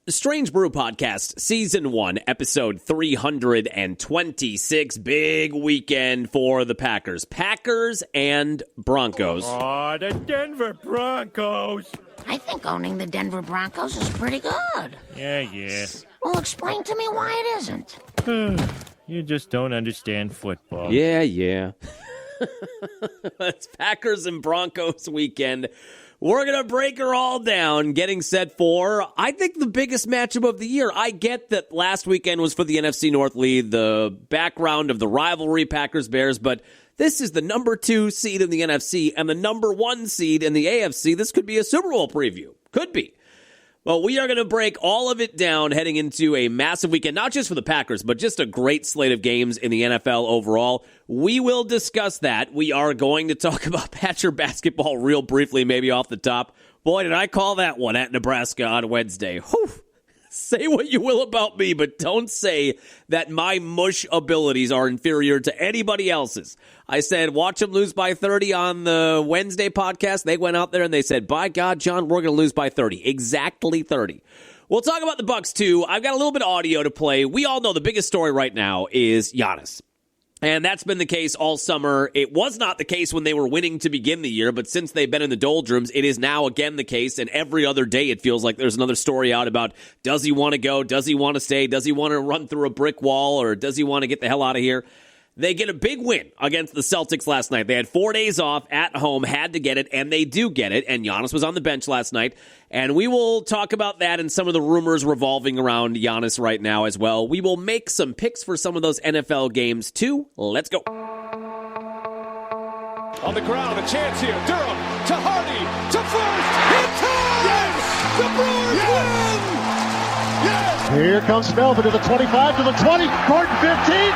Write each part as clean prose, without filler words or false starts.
Strange Brew Podcast, Season 1, Episode 326. Big weekend for the Packers. Packers and Broncos. Oh, the Denver Broncos. I think owning the Denver Broncos is pretty good. Yeah. Well, explain to me why it isn't. You just don't understand football. Yeah. It's Packers and Broncos weekend. We're going to break her all down, getting set for, I think, the biggest matchup of the year. I get that last weekend was for the NFC North lead, the background of the rivalry, Packers-Bears, but this is the number 2 seed in the NFC and the number 1 seed in the AFC. This could be a Super Bowl preview. Could be. Well, we are going to break all of it down heading into a massive weekend, not just for the Packers, but just a great slate of games in the NFL overall. We will discuss that. We are going to talk about Patcher basketball real briefly, maybe off the top. Boy, did I call that one at Nebraska on Wednesday. Whew. Say what you will about me, but don't say that my mush abilities are inferior to anybody else's. I said, watch them lose by 30 on the Wednesday podcast. They went out there and they said, by God, John, we're going to lose by 30. Exactly 30. We'll talk about the Bucks, too. I've got a little bit of audio to play. We all know the biggest story right now is Giannis. And that's been the case all summer. It was not the case when they were winning to begin the year, but since they've been in the doldrums, it is now again the case. And every other day it feels like there's another story out about, does he want to go? Does he want to stay? Does he want to run through a brick wall? Or does he want to get the hell out of here? They get a big win against the Celtics last night. They had 4 days off at home, had to get it, and they do get it. And Giannis was on the bench last night. And we will talk about that and some of the rumors revolving around Giannis right now as well. We will make some picks for some of those NFL games too. Let's go. On the ground, a chance here. Durham to Hardy to first. Hit time! Yes! The Brewers win! Yes! Here comes Melvin to the 25, to the 20, Gordon 15, 10, 5,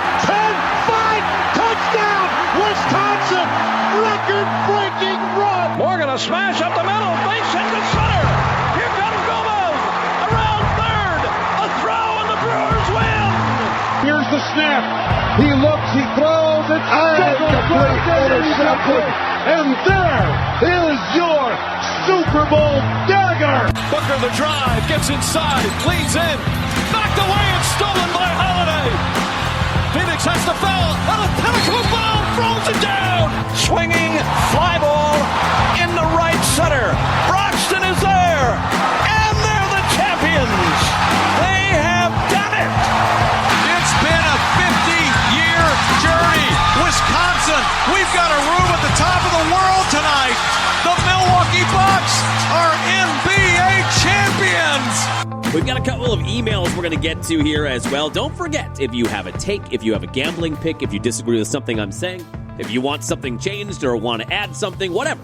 touchdown! Wisconsin! Record-breaking run! Morgan, a smash up the middle, base hit to center. Here comes Gomez, around third, a throw, and the Brewers win! Here's the snap. He looks, he throws, it's complete interception. And there is your Super Bowl dagger. Booker the drive, gets inside, leans in, knocked away and stolen by Holiday. Phoenix has to foul, and a pinnacle ball throws it down. Swinging fly ball in the right center. Broxton is there, and they're the champions. They have done it. It's been a 50-year journey. Wisconsin, we've got a room at the top of the world tonight. The Milwaukee Bucks are NBA champions. We've got a couple of emails we're going to get to here as well. Don't forget, if you have a take, if you have a gambling pick, if you disagree with something I'm saying, if you want something changed or want to add something, whatever.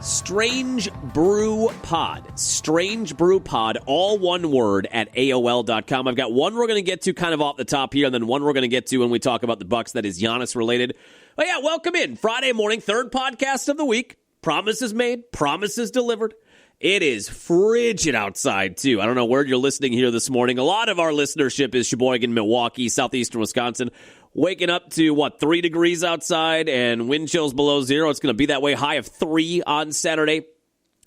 Strange Brew Pod. Strange Brew Pod, all one word, at AOL.com. I've got one we're going to get to kind of off the top here, and then one we're going to get to when we talk about the Bucks that is Giannis related. But yeah, welcome in. Friday morning, third podcast of the week. Promises made, promises delivered. It is frigid outside, too. I don't know where you're listening here this morning. A lot of our listenership is Sheboygan, Milwaukee, southeastern Wisconsin. Waking up to, 3 degrees outside and wind chills below zero. It's going to be that way, high of 3 on Saturday.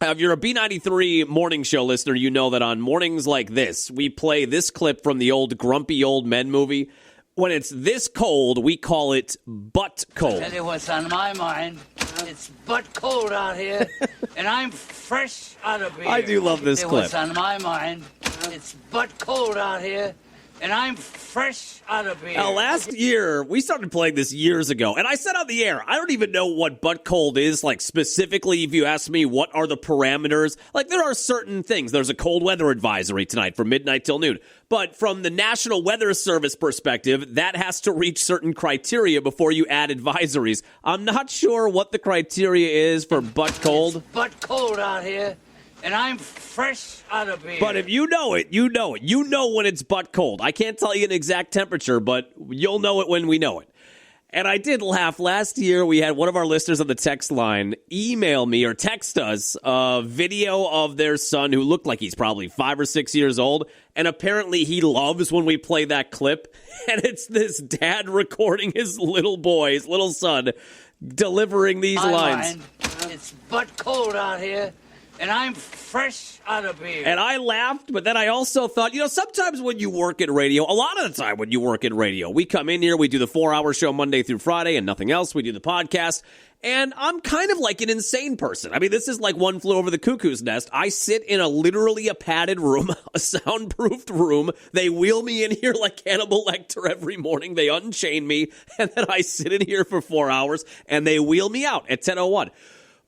If you're a B93 morning show listener, you know that on mornings like this, we play this clip from the old Grumpy Old Men movie. When it's this cold, we call it butt cold. Tell you what's on my mind. It's butt cold out here, and I'm fresh out of beer. I do love this clip. What's on my mind. It's butt cold out here, and I'm fresh out of beer. Now, last year, we started playing this years ago, and I said on the air, I don't even know what butt cold is, like specifically if you ask me what are the parameters. Like, there are certain things. There's a cold weather advisory tonight from midnight till noon. But from the National Weather Service perspective, that has to reach certain criteria before you add advisories. I'm not sure what the criteria is for butt cold. It's butt cold out here, and I'm fresh out of beer. But if you know it, you know it. You know when it's butt cold. I can't tell you an exact temperature, but you'll know it when we know it. And I did laugh. Last year, we had one of our listeners on the text line email me or text us a video of their son who looked like he's probably 5 or 6 years old. And apparently he loves when we play that clip. And it's this dad recording his little boy, his little son, delivering these lines. It's butt cold out here, and I'm fresh out of beer. And I laughed, but then I also thought, sometimes when you work in radio, a lot of the time when you work in radio, we come in here, we do the 4-hour show Monday through Friday and nothing else. We do the podcast. And I'm kind of like an insane person. I mean, this is like One Flew Over the Cuckoo's Nest. I sit in literally a padded room, a soundproofed room. They wheel me in here like Hannibal Lecter every morning. They unchain me, and then I sit in here for 4 hours, and they wheel me out at 10:01.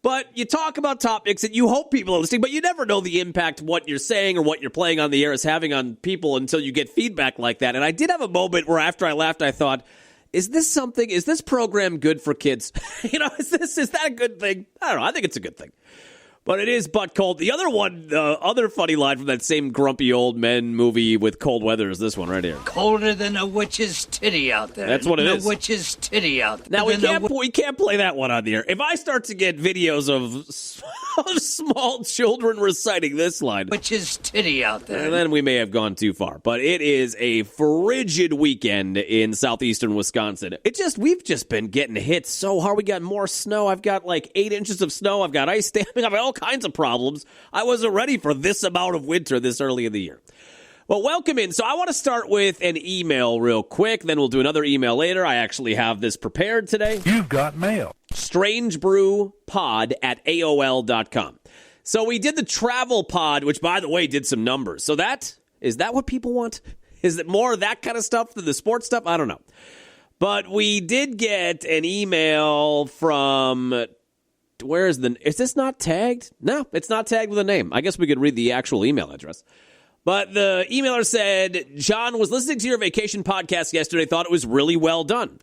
But you talk about topics and you hope people are listening, but you never know the impact what you're saying or what you're playing on the air is having on people until you get feedback like that. And I did have a moment where after I laughed, I thought, is this program good for kids? Is that a good thing? I don't know. I think it's a good thing. But it is butt cold. The other one, the other funny line from that same grumpy old men movie with cold weather is this one right here. Colder than a witch's titty out there. That's what it is. A witch's titty out there. Now, we can't play that one on the air. If I start to get videos of small children reciting this line, witch's titty out there, then we may have gone too far. But it is a frigid weekend in southeastern Wisconsin. We've just been getting hit so hard. We got more snow. I've got like 8 inches of snow. I've got ice damming. I've got all kinds of problems. I wasn't ready for this amount of winter this early in the year. Well, welcome in. So I want to start with an email real quick. Then we'll do another email later. I actually have this prepared today. You've got mail. strangebrewpod@aol.com. So we did the travel pod, which, by the way, did some numbers. So is that what people want? Is it more of that kind of stuff than the sports stuff? I don't know. But we did get an email from... is this not tagged? No, it's not tagged with a name. I guess we could read the actual email address. But the emailer said, John was listening to your vacation podcast yesterday, thought it was really well done.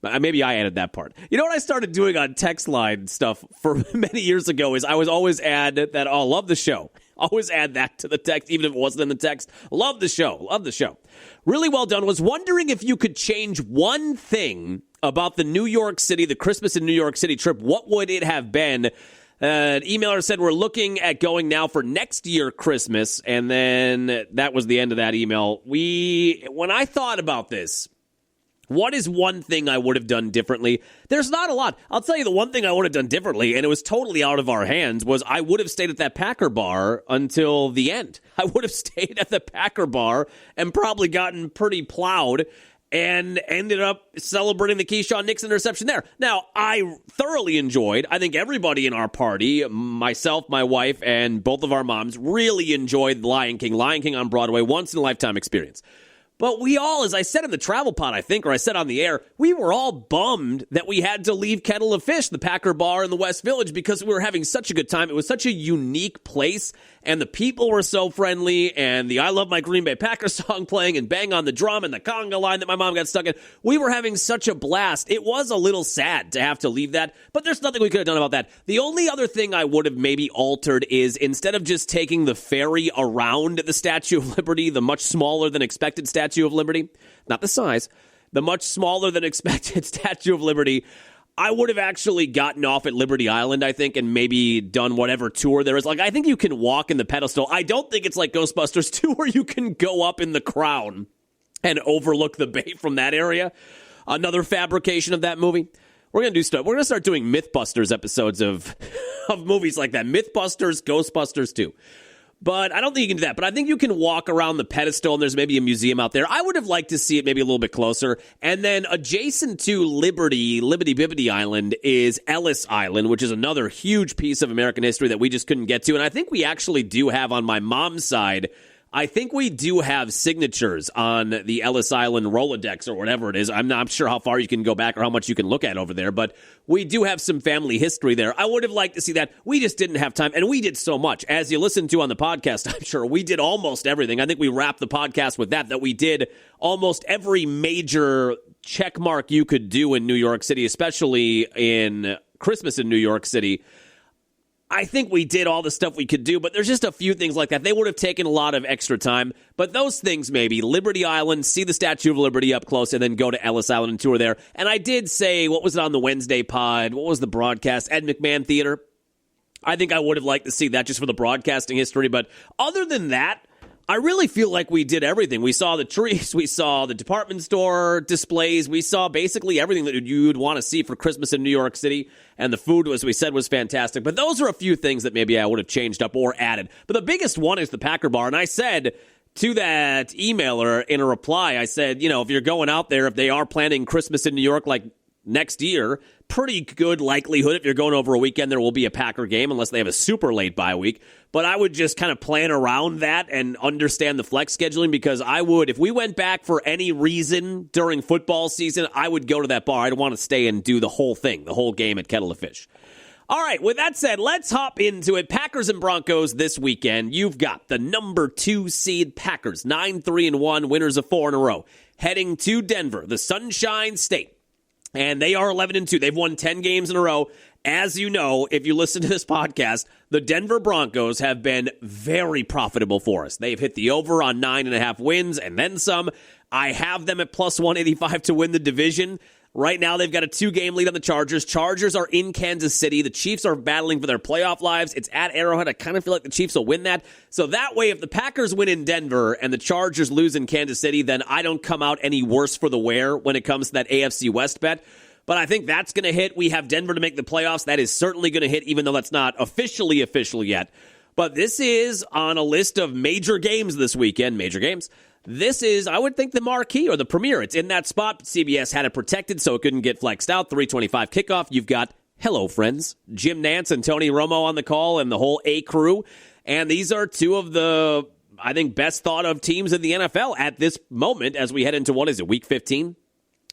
Maybe I added that part. You know what I started doing on text line stuff for many years ago is I was always add that, love the show. Always add that to the text, even if it wasn't in the text. Love the show. Love the show. Really well done. Was wondering if you could change one thing about the New York City, the Christmas in New York City trip. What would it have been? An emailer said we're looking at going now for next year Christmas, and then that was the end of that email. When I thought about this, what is one thing I would have done differently? There's not a lot. I'll tell you the one thing I would have done differently, and it was totally out of our hands, was I would have stayed at that Packer bar until the end. I would have stayed at the Packer bar and probably gotten pretty plowed and ended up celebrating the Keyshawn Nixon interception there. Now, I thoroughly enjoyed, I think everybody in our party, myself, my wife, and both of our moms, really enjoyed Lion King on Broadway, once-in-a-lifetime experience. But we all, as I said in the travel pod, I think, or I said on the air, we were all bummed that we had to leave Kettle of Fish, the Packer bar in the West Village, because we were having such a good time. It was such a unique place, and the people were so friendly, and the I Love My Green Bay Packers song playing, and Bang on the Drum, and the conga line that my mom got stuck in. We were having such a blast. It was a little sad to have to leave that, but there's nothing we could have done about that. The only other thing I would have maybe altered is instead of just taking the ferry around the Statue of Liberty, the much smaller than expected Statue of Liberty, not the size, the much smaller than expected Statue of Liberty, I would have actually gotten off at Liberty Island, I think, and maybe done whatever tour there is. Like, I think you can walk in the pedestal. I don't think it's like Ghostbusters 2 where you can go up in the crown and overlook the bay from that area. Another fabrication of that movie. We're going to do stuff. We're going to start doing Mythbusters episodes of movies like that. Mythbusters, Ghostbusters 2. But I don't think you can do that. But I think you can walk around the pedestal, and there's maybe a museum out there. I would have liked to see it maybe a little bit closer. And then adjacent to Liberty Bibbidi Island is Ellis Island, which is another huge piece of American history that we just couldn't get to. And I think we actually do have on my mom's side, I think we do have signatures on the Ellis Island Rolodex or whatever it is. I'm not sure how far you can go back or how much you can look at over there, but we do have some family history there. I would have liked to see that. We just didn't have time, and we did so much. As you listened to on the podcast, I'm sure we did almost everything. I think we wrapped the podcast with that we did almost every major check mark you could do in New York City, especially in Christmas in New York City. I think we did all the stuff we could do, but there's just a few things like that. They would have taken a lot of extra time, but those things maybe. Liberty Island, see the Statue of Liberty up close, and then go to Ellis Island and tour there. And I did say, what was it on the Wednesday pod? What was the broadcast? Ed McMahon Theater. I think I would have liked to see that just for the broadcasting history, but other than that, I really feel like we did everything. We saw the trees, we saw the department store displays, we saw basically everything that you'd want to see for Christmas in New York City, and the food, as we said, was fantastic. But those are a few things that maybe I would have changed up or added. But the biggest one is the Packer Bar, and I said to that emailer in a reply, I said, if you're going out there, if they are planning Christmas in New York like next year, pretty good likelihood if you're going over a weekend there will be a Packer game unless they have a super late bye week. But I would just kind of plan around that and understand the flex scheduling, because I would, if we went back for any reason during football season, I would go to that bar. I'd want to stay and do the whole thing, the whole game at Kettle of Fish. All right, with that said, let's hop into it. Packers and Broncos this weekend. You've got the number 2 seed Packers, 9-3-1, winners of 4 in a row, heading to Denver, the Sunshine State. And they are 11-2. They've won 10 games in a row. As you know, if you listen to this podcast, the Denver Broncos have been very profitable for us. They've hit the over on 9.5 wins and then some. I have them at plus 185 to win the division. Right now, they've got a 2-game lead on the Chargers. Chargers are in Kansas City. The Chiefs are battling for their playoff lives. It's at Arrowhead. I kind of feel like the Chiefs will win that. So that way, if the Packers win in Denver and the Chargers lose in Kansas City, then I don't come out any worse for the wear when it comes to that AFC West bet. But I think that's going to hit. We have Denver to make the playoffs. That is certainly going to hit, even though that's not officially official yet. But this is on a list of major games this weekend. Major games. This is, I would think, the marquee or the premier. It's in that spot. CBS had it protected so it couldn't get flexed out. 3:25 kickoff. You've got, hello, friends, Jim Nantz and Tony Romo on the call and the whole A crew. And these are two of the, I think, best thought of teams in the NFL at this moment as we head into, what is it, week 15?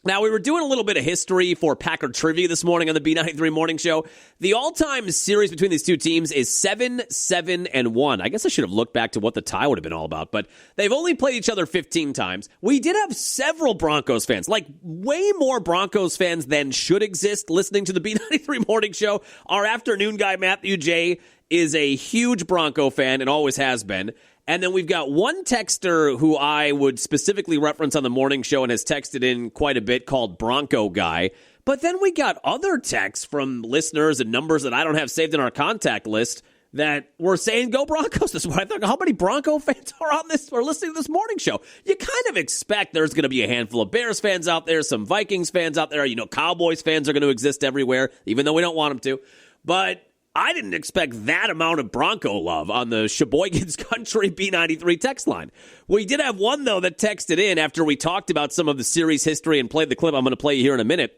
Now, we were doing a little bit of history for Packer Trivia this morning on the B93 Morning Show. The all-time series between these two teams is 7-7-1. I guess I should have looked back to what the tie would have been all about, but they've only played each other 15 times. We did have several Broncos fans, like way more Broncos fans than should exist, listening to the B93 Morning Show. Our afternoon guy, Matthew J., is a huge Bronco fan and always has been. And then we've got one texter who I would specifically reference on the morning show and has texted in quite a bit, called Bronco Guy. But then we got other texts from listeners and numbers that I don't have saved in our contact list that were saying, go Broncos this morning. I thought, how many Bronco fans are on this or listening to this morning show? You kind of expect there's going to be a handful of Bears fans out there, some Vikings fans out there. Cowboys fans are going to exist everywhere, even though we don't want them to. But I didn't expect that amount of Bronco love on the Sheboygan's Country B93 text line. We did have one, though, that texted in after we talked about some of the series history and played the clip I'm going to play you here in a minute.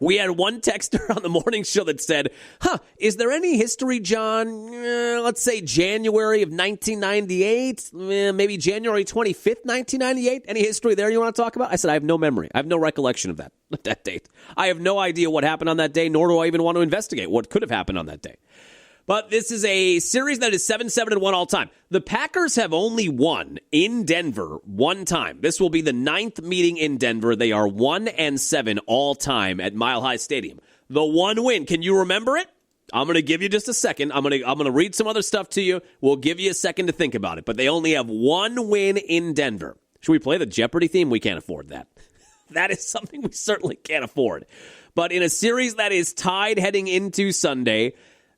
We had one texter on the morning show that said, is there any history, John, let's say January of 1998, maybe January 25th, 1998? Any history there you want to talk about? I said, I have no memory. I have no recollection of that date. I have no idea what happened on that day, nor do I even want to investigate what could have happened on that day. But this is a series that is 7-7-1 all time. The Packers have only won in Denver one time. This will be the 9th meeting in Denver. They are 1-7 all time at Mile High Stadium. The one win, can you remember it? I'm going to give you just a second. I'm going to read some other stuff to you. We'll give you a second to think about it. But they only have one win in Denver. Should we play the Jeopardy theme? We can't afford that. That is something we certainly can't afford. But in a series that is tied heading into Sunday,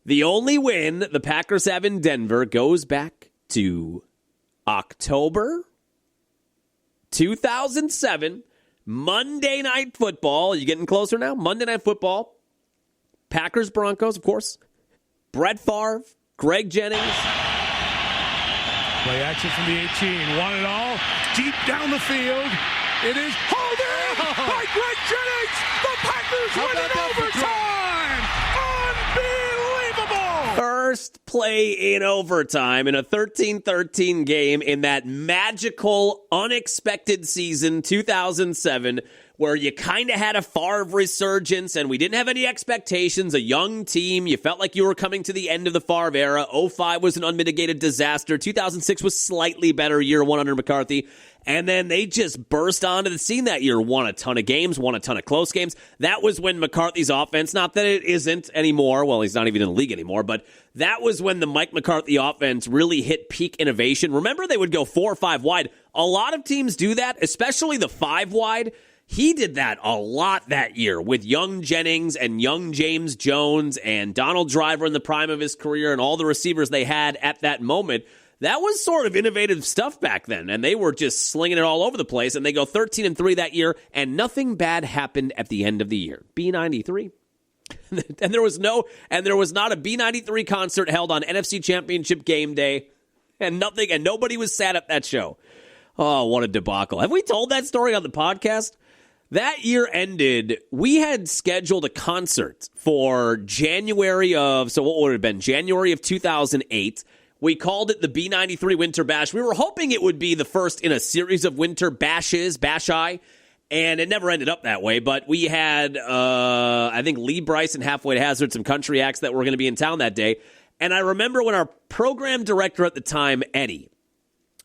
the only win the Packers have in Denver goes back to October 2007, Monday Night Football. Are you getting closer now? Monday Night Football. Packers, Broncos, of course. Brett Favre, Greg Jennings. Play action from the 18. Want it all. Deep down the field. It is holding by Greg Jennings. The Packers win in overtime. Unbelievable. First play in overtime in a 13-13 game in that magical, unexpected season, 2007, where you kind of had a Favre resurgence and we didn't have any expectations, a young team. You felt like you were coming to the end of the Favre era. 2005 was an unmitigated disaster. 2006 was slightly better, year one under McCarthy. And then they just burst onto the scene that year, won a ton of games, won a ton of close games. That was when McCarthy's offense, not that it isn't anymore, well, he's not even in the league anymore, but that was when the Mike McCarthy offense really hit peak innovation. Remember, they would go 4 or 5 wide. A lot of teams do that, especially the 5 wide. He did that a lot that year with young Jennings and young James Jones and Donald Driver in the prime of his career and all the receivers they had at that moment. That was sort of innovative stuff back then, and they were just slinging it all over the place, and they go 13-3 that year, and nothing bad happened at the end of the year. B93. and there was not a B93 concert held on NFC Championship game day, and nobody was sad at that show. Oh, what a debacle. Have we told that story on the podcast? That year ended, we had scheduled a concert for January of 2008. We called it the B93 Winter Bash. We were hoping it would be the first in a series of winter bashes, Bash-I, and it never ended up that way. But we had, I think, Lee Bryce and Halfway to Hazard, some country acts that were going to be in town that day. And I remember when our program director at the time, Eddie,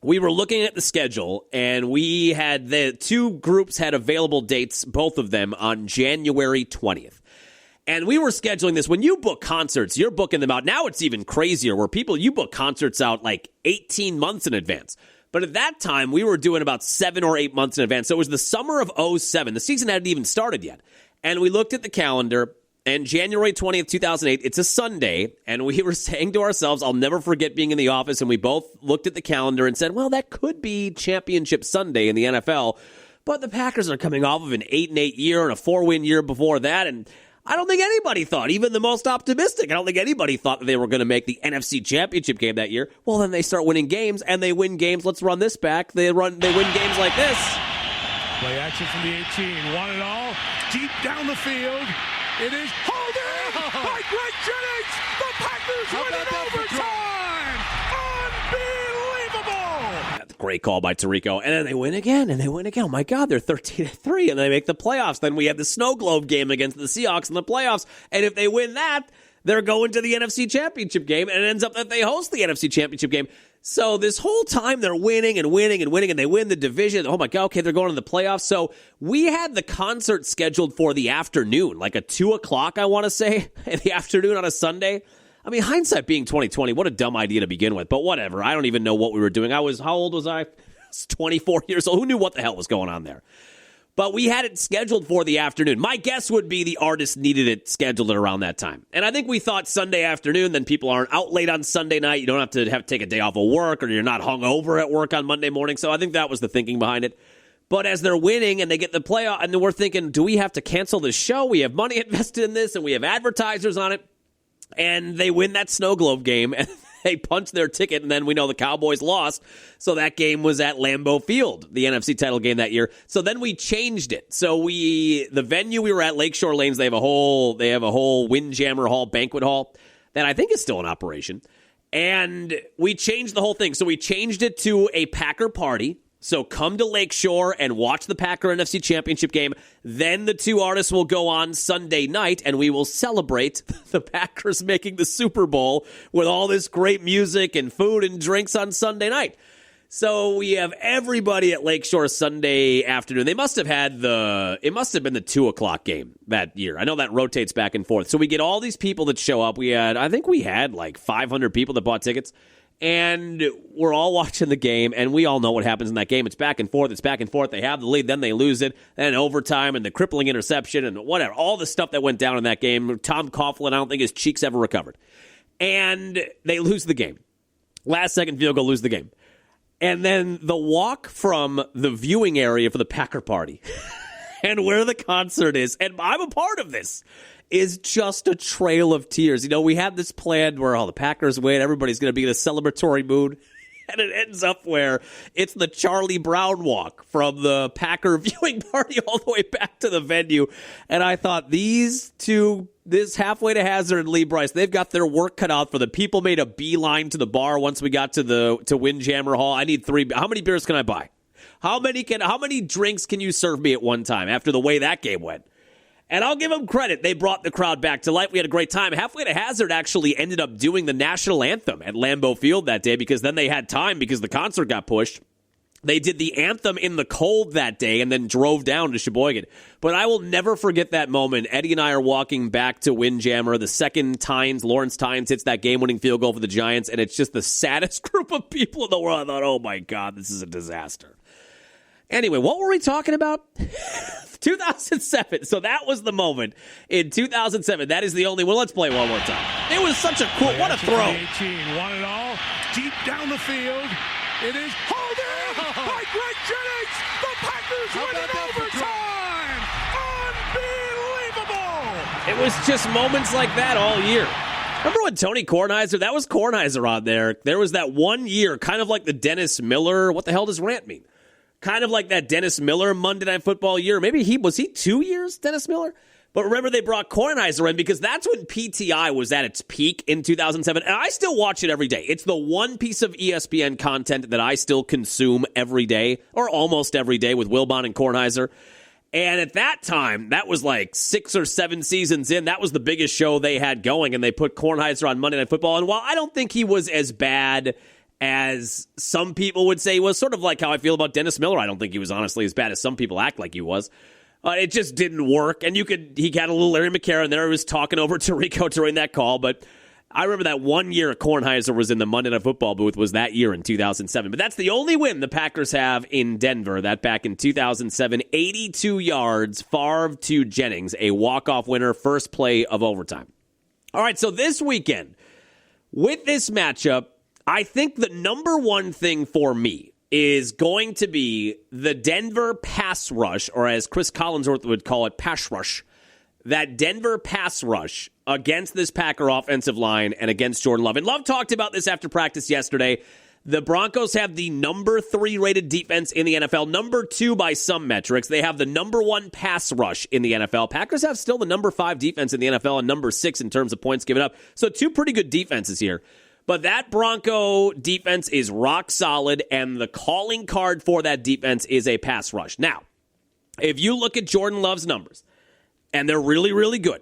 we were looking at the schedule, and we had the two groups had available dates, both of them, on January 20th. And we were scheduling this. When you book concerts, you're booking them out. Now it's even crazier where you book concerts out like 18 months in advance. But at that time, we were doing about 7 or 8 months in advance. So it was the summer of 2007. The season hadn't even started yet. And we looked at the calendar, and January 20th, 2008, it's a Sunday. And we were saying to ourselves, I'll never forget being in the office. And we both looked at the calendar and said, well, that could be Championship Sunday in the NFL. But the Packers are coming off of an 8-8 year and a 4-win year before that. And I don't think anybody thought, even the most optimistic, I don't think anybody thought that they were going to make the NFC Championship game that year. Well, then they start winning games, and they win games. Let's run this back. They win games like this. Play action from the 18. Want it all. Deep down the field. It is holding by Greg Jennings. The Packers win in overtime. Unbelievable. Great call by Tirico. And then they win again, and they win again. Oh, my God, they're 13-3, and they make the playoffs. Then we have the snow globe game against the Seahawks in the playoffs. And if they win that, they're going to the NFC Championship game, and it ends up that they host the NFC Championship game. So this whole time they're winning and winning and winning, and they win the division. Oh, my God, okay, they're going to the playoffs. So we had the concert scheduled for the afternoon, like a 2 o'clock, I want to say, in the afternoon on a Sunday. I mean, hindsight being 2020, what a dumb idea to begin with, but whatever. I don't even know what we were doing. How old was I? I was 24 years old. Who knew what the hell was going on there? But we had it scheduled for the afternoon. My guess would be the artist needed it scheduled at around that time. And I think we thought Sunday afternoon, then people aren't out late on Sunday night. You don't have to take a day off of work, or you're not hungover at work on Monday morning. So I think that was the thinking behind it. But as they're winning and they get the playoff, and then we're thinking, do we have to cancel this show? We have money invested in this, and we have advertisers on it. And they win that snow globe game, and they punch their ticket, and then we know the Cowboys lost. So that game was at Lambeau Field, the NFC title game that year. So then we changed it. So the venue we were at, Lakeshore Lanes, they have a whole Windjammer Hall banquet hall that I think is still in operation. And we changed the whole thing. So we changed it to a Packer party. So come to Lakeshore and watch the Packer NFC Championship game. Then the two artists will go on Sunday night, and we will celebrate the Packers making the Super Bowl with all this great music and food and drinks on Sunday night. So we have everybody at Lakeshore Sunday afternoon. It must have been the 2 o'clock game that year. I know that rotates back and forth. So we get all these people that show up. I think we had like 500 people that bought tickets. And we're all watching the game, and we all know what happens in that game. It's back and forth. They have the lead, then they lose it, then overtime, and the crippling interception, and whatever. All the stuff that went down in that game. Tom Coughlin, I don't think his cheeks ever recovered. And they lose the game. Last-second field goal, lose the game. And then the walk from the viewing area for the Packer party and where the concert is, and I'm a part of this, is just a trail of tears. You know, we had this planned where all the Packers win, everybody's going to be in a celebratory mood, and it ends up where it's the Charlie Brown walk from the Packer viewing party all the way back to the venue. And I thought these two, this Halfway to Hazard and Lee Bryce, they've got their work cut out for them. People made a beeline to the bar once we got to Windjammer Hall. I need 3. How many beers can I buy? How many drinks can you serve me at one time after the way that game went? And I'll give them credit. They brought the crowd back to life. We had a great time. Halfway to Hazard actually ended up doing the national anthem at Lambeau Field that day because then they had time because the concert got pushed. They did the anthem in the cold that day and then drove down to Sheboygan. But I will never forget that moment. Eddie and I are walking back to Windjammer. The second Lawrence Tynes hits that game-winning field goal for the Giants, and it's just the saddest group of people in the world. I thought, oh, my God, this is a disaster. Anyway, what were we talking about? 2007. So that was the moment in 2007. That is the only one. Let's play one more time. It was such a cool, what a throw. 18, one and all, deep down the field. It is holding by Greg Jennings. The Packers win in overtime. Unbelievable. It was just moments like that all year. Remember when Tony Kornheiser, that was Kornheiser on there. There was that 1 year, kind of like the Dennis Miller, what the hell does rant mean? Kind of like that Dennis Miller Monday Night Football year. Maybe was he 2 years, Dennis Miller? But remember they brought Kornheiser in because that's when PTI was at its peak in 2007. And I still watch it every day. It's the one piece of ESPN content that I still consume every day, or almost every day, with Wilbon and Kornheiser. And at that time, that was like 6 or 7 seasons in. That was the biggest show they had going, and they put Kornheiser on Monday Night Football. And while I don't think he was as bad as some people would say he was, sort of like how I feel about Dennis Miller, I don't think he was honestly as bad as some people act like he was. It just didn't work. And he had a little Larry McCarron there who was talking over Tirico during that call. But I remember that 1 year Kornheiser was in the Monday Night Football booth was that year in 2007. But that's the only win the Packers have in Denver. That back in 2007, 82 yards, Favre to Jennings, a walk-off winner, first play of overtime. All right, so this weekend, with this matchup, I think the number one thing for me is going to be the Denver pass rush, or as Chris Collinsworth would call it, pass rush. That Denver pass rush against this Packer offensive line and against Jordan Love. And Love talked about this after practice yesterday. The Broncos have the number 3 rated defense in the NFL, number 2 by some metrics. They have the number 1 pass rush in the NFL. Packers have still the number 5 defense in the NFL and number 6 in terms of points given up. So 2 pretty good defenses here. But that Bronco defense is rock solid, and the calling card for that defense is a pass rush. Now, if you look at Jordan Love's numbers, and they're really, really good.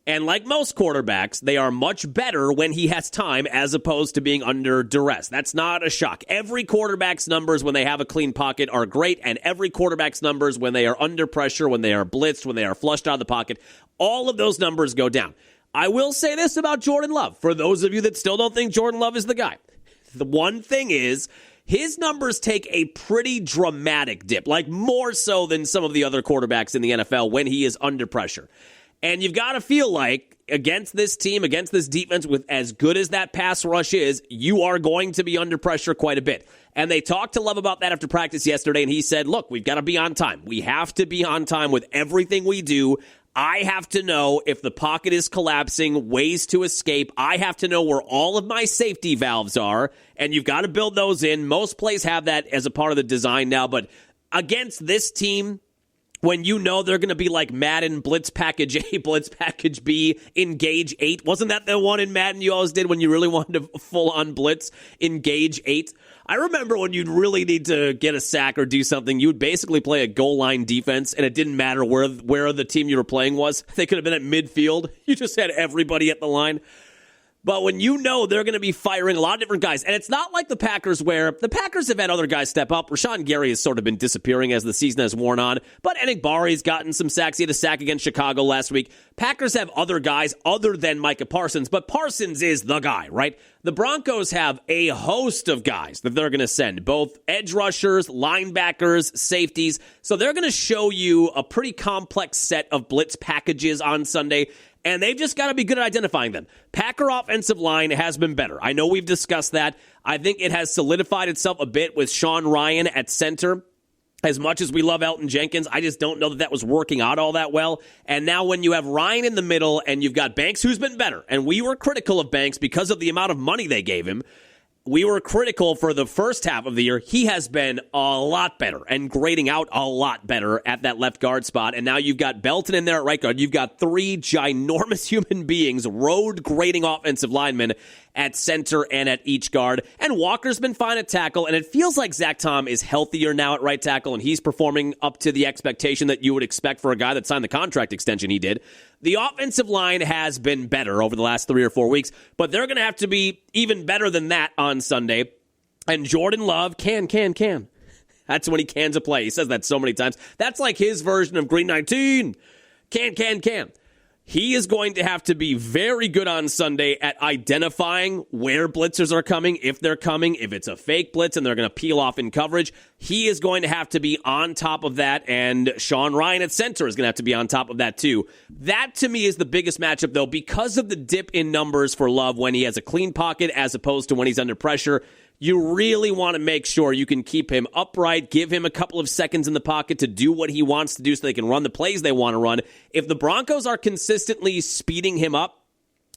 And like most quarterbacks, they are much better when he has time as opposed to being under duress. That's not a shock. Every quarterback's numbers when they have a clean pocket are great, and every quarterback's numbers when they are under pressure, when they are blitzed, when they are flushed out of the pocket, all of those numbers go down. I will say this about Jordan Love. For those of you that still don't think Jordan Love is the guy, the one thing is, his numbers take a pretty dramatic dip, like more so than some of the other quarterbacks in the NFL when he is under pressure. And you've got to feel like against this team, against this defense, with as good as that pass rush is, you are going to be under pressure quite a bit. And they talked to Love about that after practice yesterday, and he said, look, we've got to be on time. We have to be on time with everything we do. I have to know if the pocket is collapsing, ways to escape. I have to know where all of my safety valves are, and you've got to build those in. Most plays have that as a part of the design now, but against this team, when you know they're going to be like Madden Blitz Package A, Blitz Package B, Engage 8. Wasn't that the one in Madden you always did when you really wanted to full-on blitz, Engage 8? I remember when you'd really need to get a sack or do something, you would basically play a goal line defense, and it didn't matter where the team you were playing was. They could have been at midfield. You just had everybody at the line. But when you know they're going to be firing a lot of different guys, and it's not like the Packers where the Packers have had other guys step up. Rashawn Gary has sort of been disappearing as the season has worn on, but Enikbari's gotten some sacks. He had a sack against Chicago last week. Packers have other guys other than Micah Parsons, but Parsons is the guy, right? The Broncos have a host of guys that they're going to send, both edge rushers, linebackers, safeties. So they're going to show you a pretty complex set of blitz packages on Sunday, and they've just got to be good at identifying them. Packer offensive line has been better. I know we've discussed that. I think it has solidified itself a bit with Sean Ryan at center. As much as we love Elton Jenkins, I just don't know that was working out all that well. And now when you have Ryan in the middle and you've got Banks, who's been better, and we were critical of Banks because of the amount of money they gave him. We were critical for the first half of the year. He has been a lot better and grading out a lot better at that left guard spot. And now you've got Belton in there at right guard. You've got 3 ginormous human beings, road grading offensive linemen at center and at each guard. And Walker's been fine at tackle, and it feels like Zach Tom is healthier now at right tackle, and he's performing up to the expectation that you would expect for a guy that signed the contract extension he did. The offensive line has been better over the last 3 or 4 weeks, but they're going to have to be even better than that on Sunday. And Jordan Love can. That's when he cans a play. He says that so many times. That's like his version of Green 19. Can. He is going to have to be very good on Sunday at identifying where blitzers are coming, if they're coming, if it's a fake blitz and they're going to peel off in coverage. He is going to have to be on top of that, and Sean Ryan at center is going to have to be on top of that too. That, to me, is the biggest matchup, though, because of the dip in numbers for Love when he has a clean pocket as opposed to when he's under pressure. You really want to make sure you can keep him upright, give him a couple of seconds in the pocket to do what he wants to do so they can run the plays they want to run. If the Broncos are consistently speeding him up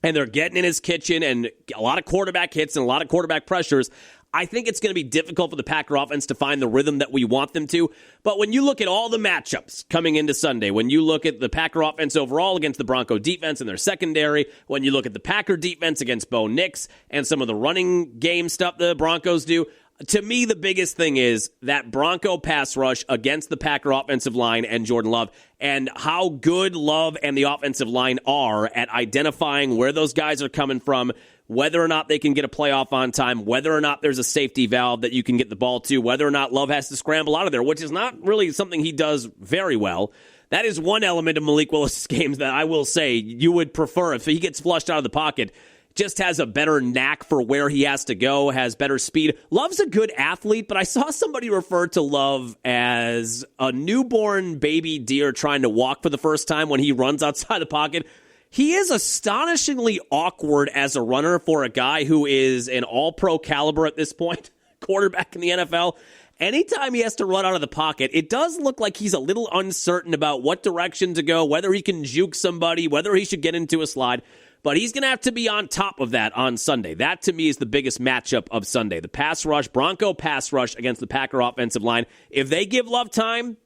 and they're getting in his kitchen and a lot of quarterback hits and a lot of quarterback pressures, I think it's going to be difficult for the Packer offense to find the rhythm that we want them to. But when you look at all the matchups coming into Sunday, when you look at the Packer offense overall against the Bronco defense and their secondary, when you look at the Packer defense against Bo Nix and some of the running game stuff the Broncos do, to me, the biggest thing is that Bronco pass rush against the Packer offensive line and Jordan Love, and how good Love and the offensive line are at identifying where those guys are coming from, whether or not they can get a playoff on time, whether or not there's a safety valve that you can get the ball to, whether or not Love has to scramble out of there, which is not really something he does very well. That is one element of Malik Willis' games that I will say you would prefer if he gets flushed out of the pocket. Just has a better knack for where he has to go, has better speed. Love's a good athlete, but I saw somebody refer to Love as a newborn baby deer trying to walk for the first time when he runs outside the pocket. He is astonishingly awkward as a runner for a guy who is an all-pro caliber at this point, quarterback in the NFL. Anytime he has to run out of the pocket, it does look like he's a little uncertain about what direction to go, whether he can juke somebody, whether he should get into a slide. But he's going to have to be on top of that on Sunday. That, to me, is the biggest matchup of Sunday. The pass rush, Bronco pass rush against the Packer offensive line. If they give Love time,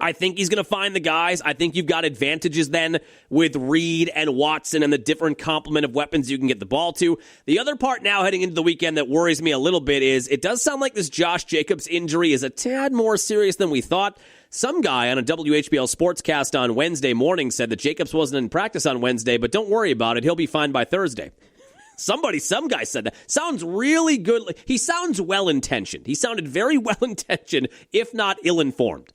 I think he's going to find the guys. I think you've got advantages then with Reed and Watson and the different complement of weapons you can get the ball to. The other part now heading into the weekend that worries me a little bit is it does sound like this Josh Jacobs injury is a tad more serious than we thought. Some guy on a WHBL Sportscast on Wednesday morning said that Jacobs wasn't in practice on Wednesday, but don't worry about it. He'll be fine by Thursday. Some guy said that. Sounds really good. He sounds well-intentioned. He sounded very well-intentioned, if not ill-informed.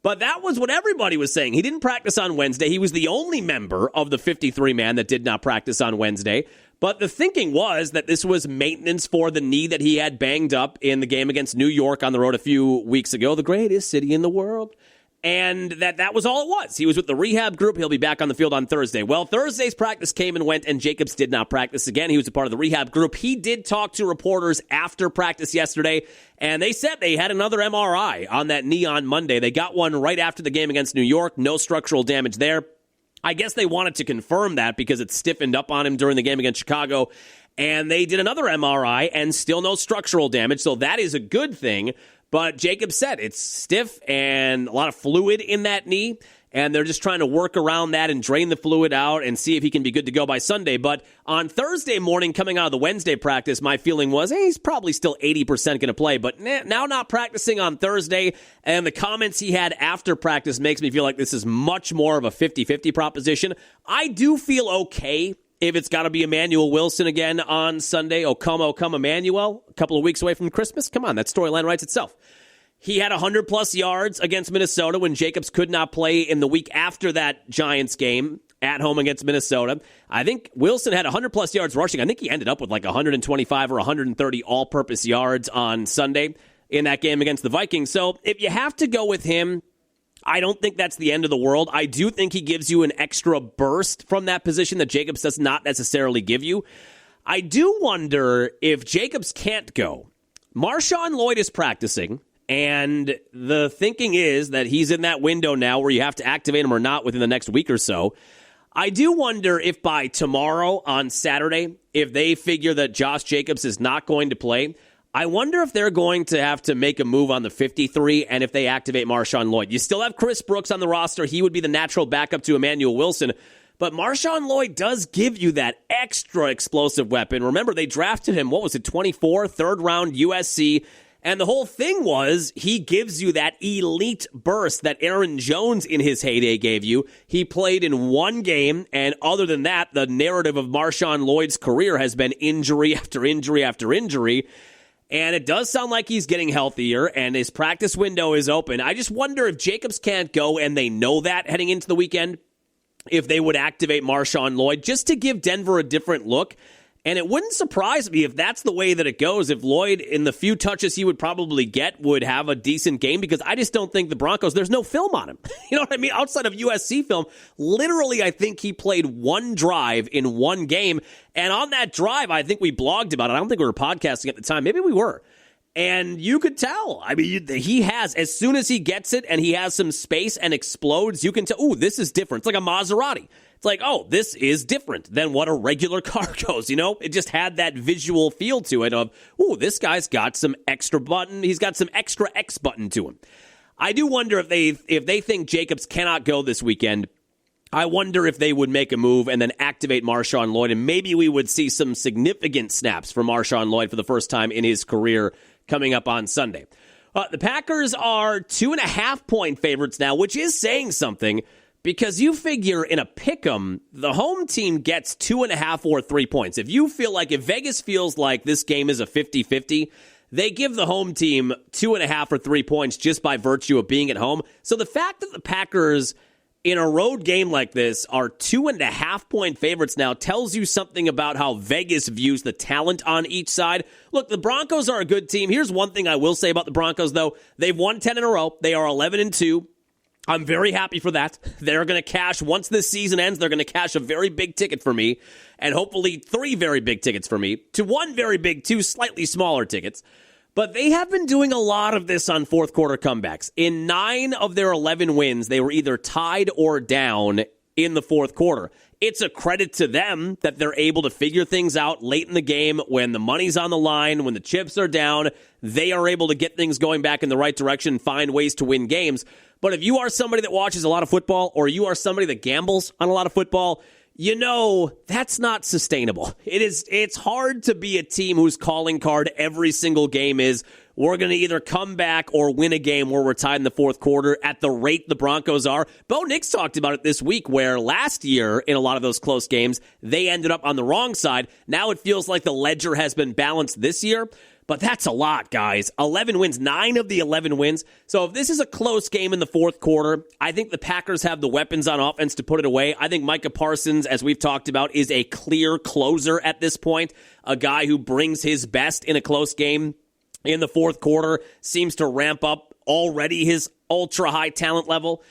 But that was what everybody was saying. He didn't practice on Wednesday. He was the only member of the 53-man that did not practice on Wednesday. But the thinking was that this was maintenance for the knee that he had banged up in the game against New York on the road a few weeks ago, the greatest city in the world. And that was all it was. He was with the rehab group. He'll be back on the field on Thursday. Well, Thursday's practice came and went, and Jacobs did not practice again. He was a part of the rehab group. He did talk to reporters after practice yesterday, and they said they had another MRI on that knee on Monday. They got one right after the game against New York. No structural damage there. I guess they wanted to confirm that because it stiffened up on him during the game against Chicago. And they did another MRI and still no structural damage. So that is a good thing. But Jacobs said it's stiff and a lot of fluid in that knee. And they're just trying to work around that and drain the fluid out and see if he can be good to go by Sunday. But on Thursday morning, coming out of the Wednesday practice, my feeling was, he's probably still 80% going to play. But now not practicing on Thursday, and the comments he had after practice makes me feel like this is much more of a 50-50 proposition. I do feel okay if it's got to be Emmanuel Wilson again on Sunday. O come Emmanuel, a couple of weeks away from Christmas. Come on, that storyline writes itself. He had 100-plus yards against Minnesota when Jacobs could not play in the week after that Giants game at home against Minnesota. I think Wilson had 100-plus yards rushing. I think he ended up with like 125 or 130 all-purpose yards on Sunday in that game against the Vikings. So if you have to go with him, I don't think that's the end of the world. I do think he gives you an extra burst from that position that Jacobs does not necessarily give you. I do wonder if Jacobs can't go. Marshawn Lloyd is practicing. And the thinking is that he's in that window now where you have to activate him or not within the next week or so. I do wonder if by tomorrow on Saturday, if they figure that Josh Jacobs is not going to play, I wonder if they're going to have to make a move on the 53 and if they activate Marshawn Lloyd. You still have Chris Brooks on the roster. He would be the natural backup to Emmanuel Wilson. But Marshawn Lloyd does give you that extra explosive weapon. Remember, they drafted him, 24, third round USC. And the whole thing was he gives you that elite burst that Aaron Jones in his heyday gave you. He played in one game, and other than that, the narrative of Marshawn Lloyd's career has been injury after injury after injury. And it does sound like he's getting healthier, and his practice window is open. I just wonder if Jacobs can't go, and they know that heading into the weekend. if they would activate Marshawn Lloyd just to give Denver a different look. And it wouldn't surprise me if that's the way that it goes, if Lloyd, in the few touches he would probably get, would have a decent game, because I just don't think the Broncos, there's no film on him. You know what I mean? Outside of USC film, literally I think he played one drive in one game. And on that drive, I think we blogged about it. I don't think we were podcasting at the time. Maybe we were. And you could tell. I mean, he has, as soon as he gets it and he has some space and explodes, you can tell, ooh, this is different. It's like a Maserati. It's like, oh, this is different than what a regular car goes, you know? It just had that visual feel to it of, ooh, this guy's got some extra button. He's got some extra X button to him. I do wonder if they think Jacobs cannot go this weekend. I wonder if they would make a move and then activate Marshawn Lloyd, and maybe we would see some significant snaps for Marshawn Lloyd for the first time in his career coming up on Sunday. The Packers are 2.5-point favorites now, which is saying something, because you figure in a pick'em, the home team gets 2.5 or 3 points. If Vegas feels like this game is a 50-50, they give the home team 2.5 or 3 points just by virtue of being at home. So the fact that the Packers in a road game like this are 2.5-point favorites now tells you something about how Vegas views the talent on each side. Look, the Broncos are a good team. Here's one thing I will say about the Broncos, though. They've won 10 in a row. They are 11-2. I'm very happy for that. They're going to cash, once this season ends, they're going to cash a very big ticket for me, and hopefully 3 very big tickets for me, to 1 very big, 2 slightly smaller tickets. But they have been doing a lot of this on fourth quarter comebacks. In 9 of their 11 wins, they were either tied or down in the fourth quarter. It's a credit to them that they're able to figure things out late in the game when the money's on the line, when the chips are down. They are able to get things going back in the right direction and find ways to win games. But if you are somebody that watches a lot of football, or you are somebody that gambles on a lot of football, you know that's not sustainable. It's hard to be a team whose calling card every single game is, we're going to either come back or win a game where we're tied in the fourth quarter at the rate the Broncos are. Bo Nix talked about it this week, where last year in a lot of those close games, they ended up on the wrong side. Now it feels like the ledger has been balanced this year. But that's a lot, guys. 11 wins, 9 of the 11 wins. So if this is a close game in the fourth quarter, I think the Packers have the weapons on offense to put it away. I think Micah Parsons, as we've talked about, is a clear closer at this point. A guy who brings his best in a close game in the fourth quarter, seems to ramp up already his ultra-high talent level.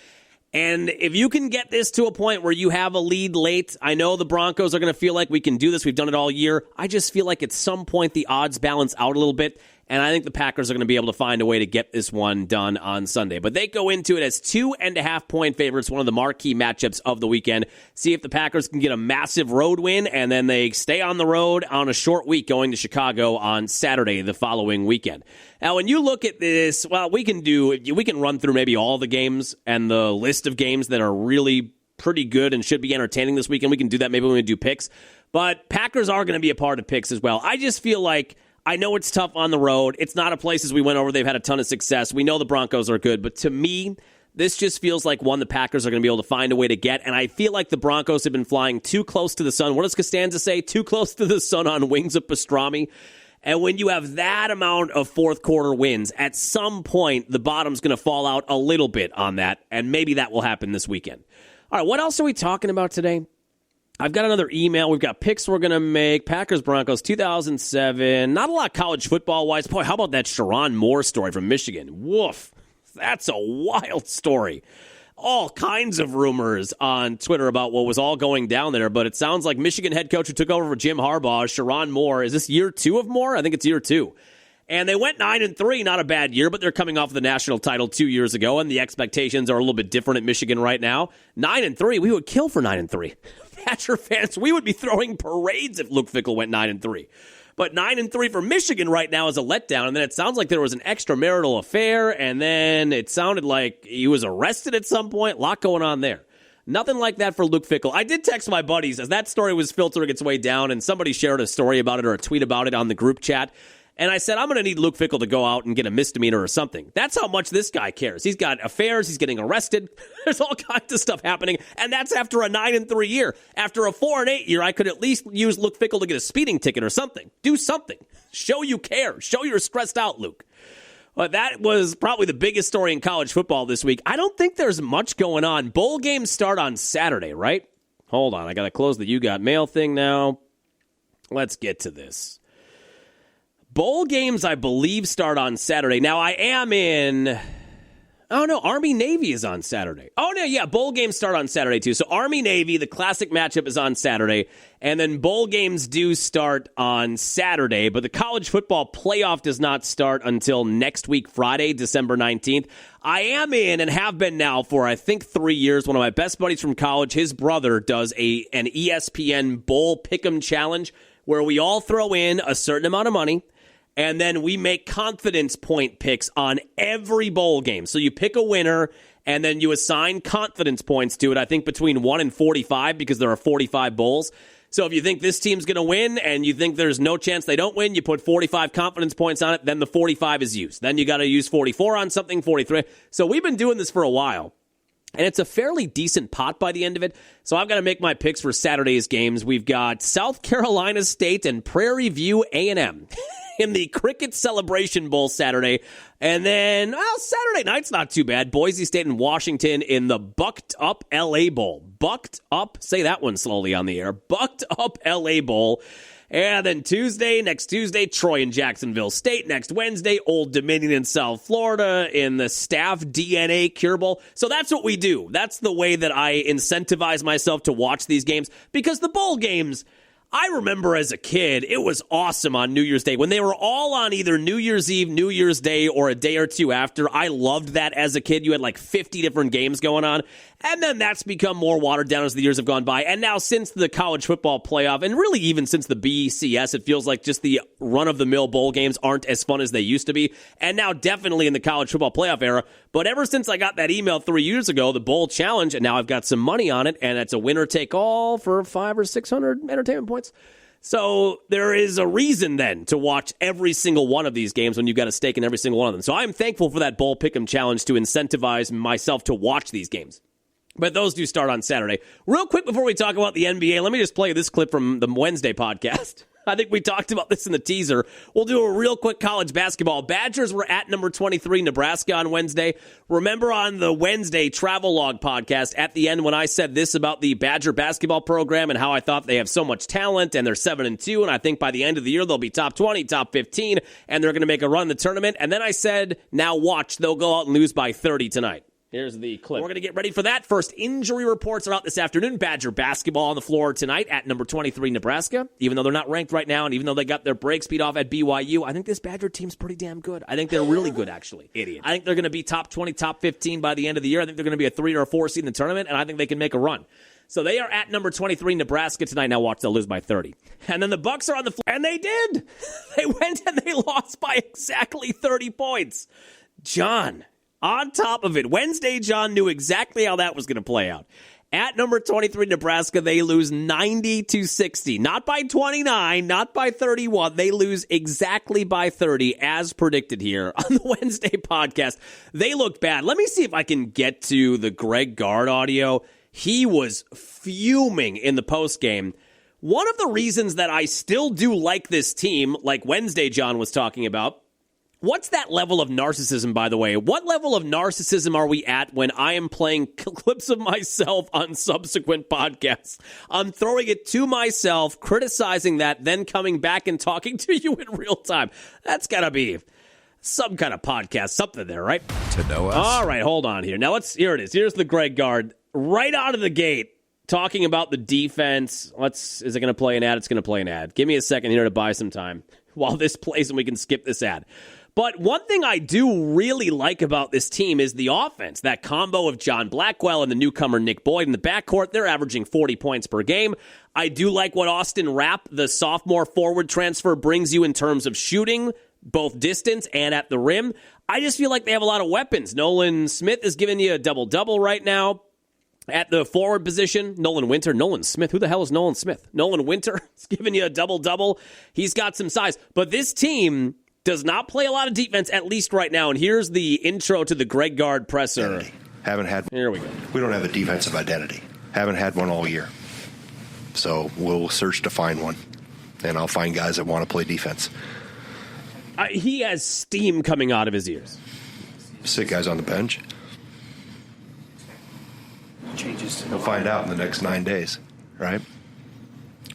And if you can get this to a point where you have a lead late, I know the Broncos are going to feel like we can do this. We've done it all year. I just feel like at some point the odds balance out a little bit, and I think the Packers are going to be able to find a way to get this one done on Sunday. But they go into it as 2.5-point favorites, one of the marquee matchups of the weekend. See if the Packers can get a massive road win, and then they stay on the road on a short week going to Chicago on Saturday the following weekend. Now, when you look at this, well, we can run through maybe all the games and the list of games that are really pretty good and should be entertaining this weekend. We can do that maybe when we do picks. But Packers are going to be a part of picks as well. I just feel like, I know it's tough on the road. It's not a place, as we went over, they've had a ton of success. We know the Broncos are good. But to me, this just feels like one the Packers are going to be able to find a way to get. And I feel like the Broncos have been flying too close to the sun. What does Costanza say? Too close to the sun on wings of pastrami. And when you have that amount of fourth quarter wins, at some point, the bottom's going to fall out a little bit on that, and maybe that will happen this weekend. All right, what else are we talking about today? I've got another email. We've got picks we're going to make. Packers-Broncos 2007. Not a lot college football-wise. Boy, how about that Sharon Moore story from Michigan? Woof. That's a wild story. All kinds of rumors on Twitter about what was all going down there, but it sounds like Michigan head coach who took over for Jim Harbaugh, Sharon Moore. Is this year 2 of Moore? I think it's year 2. And they went 9-3, not a bad year, but they're coming off the national title 2 years ago, and the expectations are a little bit different at Michigan right now. 9-3, we would kill for 9-3. Badger fans, we would be throwing parades if Luke Fickell went 9-3. But 9-3 for Michigan right now is a letdown. And then it sounds like there was an extramarital affair. And then it sounded like he was arrested at some point. A lot going on there. Nothing like that for Luke Fickell. I did text my buddies as that story was filtering its way down. And somebody shared a story about it or a tweet about it on the group chat. And I said, I'm going to need Luke Fickell to go out and get a misdemeanor or something. That's how much this guy cares. He's got affairs. He's getting arrested. There's all kinds of stuff happening. And that's after a 9-3 year. After a 4-8 year, I could at least use Luke Fickell to get a speeding ticket or something. Do something. Show you care. Show you're stressed out, Luke. Well, that was probably the biggest story in college football this week. I don't think there's much going on. Bowl games start on Saturday, right? Hold on. I got to close the You Got Mail thing now. Let's get to this. Bowl games, I believe, start on Saturday. Now, I am in... Oh, no, Army-Navy is on Saturday. Oh, no, yeah, bowl games start on Saturday, too. So Army-Navy, the classic matchup is on Saturday, and then bowl games do start on Saturday, but the college football playoff does not start until next week, Friday, December 19th. I am in and have been now for, I think, 3 years. One of my best buddies from college, his brother, does an ESPN Bowl Pick'em Challenge where we all throw in a certain amount of money, and then we make confidence point picks on every bowl game. So you pick a winner, and then you assign confidence points to it, I think between 1 and 45, because there are 45 bowls. So if you think this team's going to win and you think there's no chance they don't win, you put 45 confidence points on it, then the 45 is used. Then you got to use 44 on something, 43. So we've been doing this for a while. And it's a fairly decent pot by the end of it. So I've got to make my picks for Saturday's games. We've got South Carolina State and Prairie View A&M in the Cricket Celebration Bowl Saturday. And then, well, Saturday night's not too bad. Boise State and Washington in the Bucked Up LA Bowl. Bucked Up, say that one slowly on the air. Bucked Up LA Bowl. And then next Tuesday, Troy and Jacksonville State. Next Wednesday, Old Dominion in South Florida in the Staff DNA Cure Bowl. So that's what we do. That's the way that I incentivize myself to watch these games. Because the bowl games, I remember as a kid, it was awesome on New Year's Day. When they were all on either New Year's Eve, New Year's Day, or a day or two after, I loved that as a kid. You had like 50 different games going on. And then that's become more watered down as the years have gone by. And now since the college football playoff, and really even since the BCS, it feels like just the run-of-the-mill bowl games aren't as fun as they used to be. And now definitely in the college football playoff era. But ever since I got that email 3 years ago, the bowl challenge, and now I've got some money on it, and it's a winner-take-all for 500 or 600 entertainment points. So there is a reason then to watch every single one of these games when you've got a stake in every single one of them. So I'm thankful for that Bowl Pick'em Challenge to incentivize myself to watch these games. But those do start on Saturday. Real quick before we talk about the NBA, let me just play this clip from the Wednesday podcast. I think we talked about this in the teaser. We'll do a real quick college basketball. Badgers were at number 23, Nebraska on Wednesday. Remember on the Wednesday Travel Log podcast at the end when I said this about the Badger basketball program and how I thought they have so much talent and they're 7-2, and I think by the end of the year they'll be top 20, top 15, and they're going to make a run in the tournament. And then I said, now watch, they'll go out and lose by 30 tonight. Here's the clip. We're going to get ready for that. First, injury reports are out this afternoon. Badger basketball on the floor tonight at number 23, Nebraska. Even though they're not ranked right now, and even though they got their break speed off at BYU, I think this Badger team's pretty damn good. I think they're really good, actually. Idiot. I think they're going to be top 20, top 15 by the end of the year. I think they're going to be a 3 or a 4 seed in the tournament, and I think they can make a run. So they are at number 23, Nebraska tonight. Now watch, they'll lose by 30. And then the Bucks are on the floor, and they did. They went and they lost by exactly 30 points. John, on top of it, Wednesday, John knew exactly how that was going to play out. At number 23, Nebraska, they lose 90-60. Not by 29, not by 31. They lose exactly by 30, as predicted here on the Wednesday podcast. They looked bad. Let me see if I can get to the Greg Gard audio. He was fuming in the postgame. One of the reasons that I still do like this team, like Wednesday John was talking about, what's that level of narcissism, by the way? What level of narcissism are we at when I am playing clips of myself on subsequent podcasts? I'm throwing it to myself, criticizing that, then coming back and talking to you in real time. That's got to be some kind of podcast, something there, right? To know us. All right, hold on here. Now, here it is. Here's the Greg Gard right out of the gate talking about the defense. Is it going to play an ad? It's going to play an ad. Give me a second here to buy some time while this plays and we can skip this ad. But one thing I do really like about this team is the offense. That combo of John Blackwell and the newcomer Nick Boyd in the backcourt, they're averaging 40 points per game. I do like what Austin Rapp, the sophomore forward transfer, brings you in terms of shooting, both distance and at the rim. I just feel like they have a lot of weapons. Nolan Smith is giving you a double-double right now. At the forward position, Nolan Smith. Who the hell is Nolan Smith? Nolan Winter is giving you a double-double. He's got some size. But this team does not play a lot of defense, at least right now. And here's the intro to the Greg Gard presser. Identity. Haven't had. Here we go. We don't have a defensive identity. Haven't had one all year. So we'll search to find one. And I'll find guys that want to play defense. He has steam coming out of his ears. Sit guys on the bench. We'll find out in the next 9 days, right?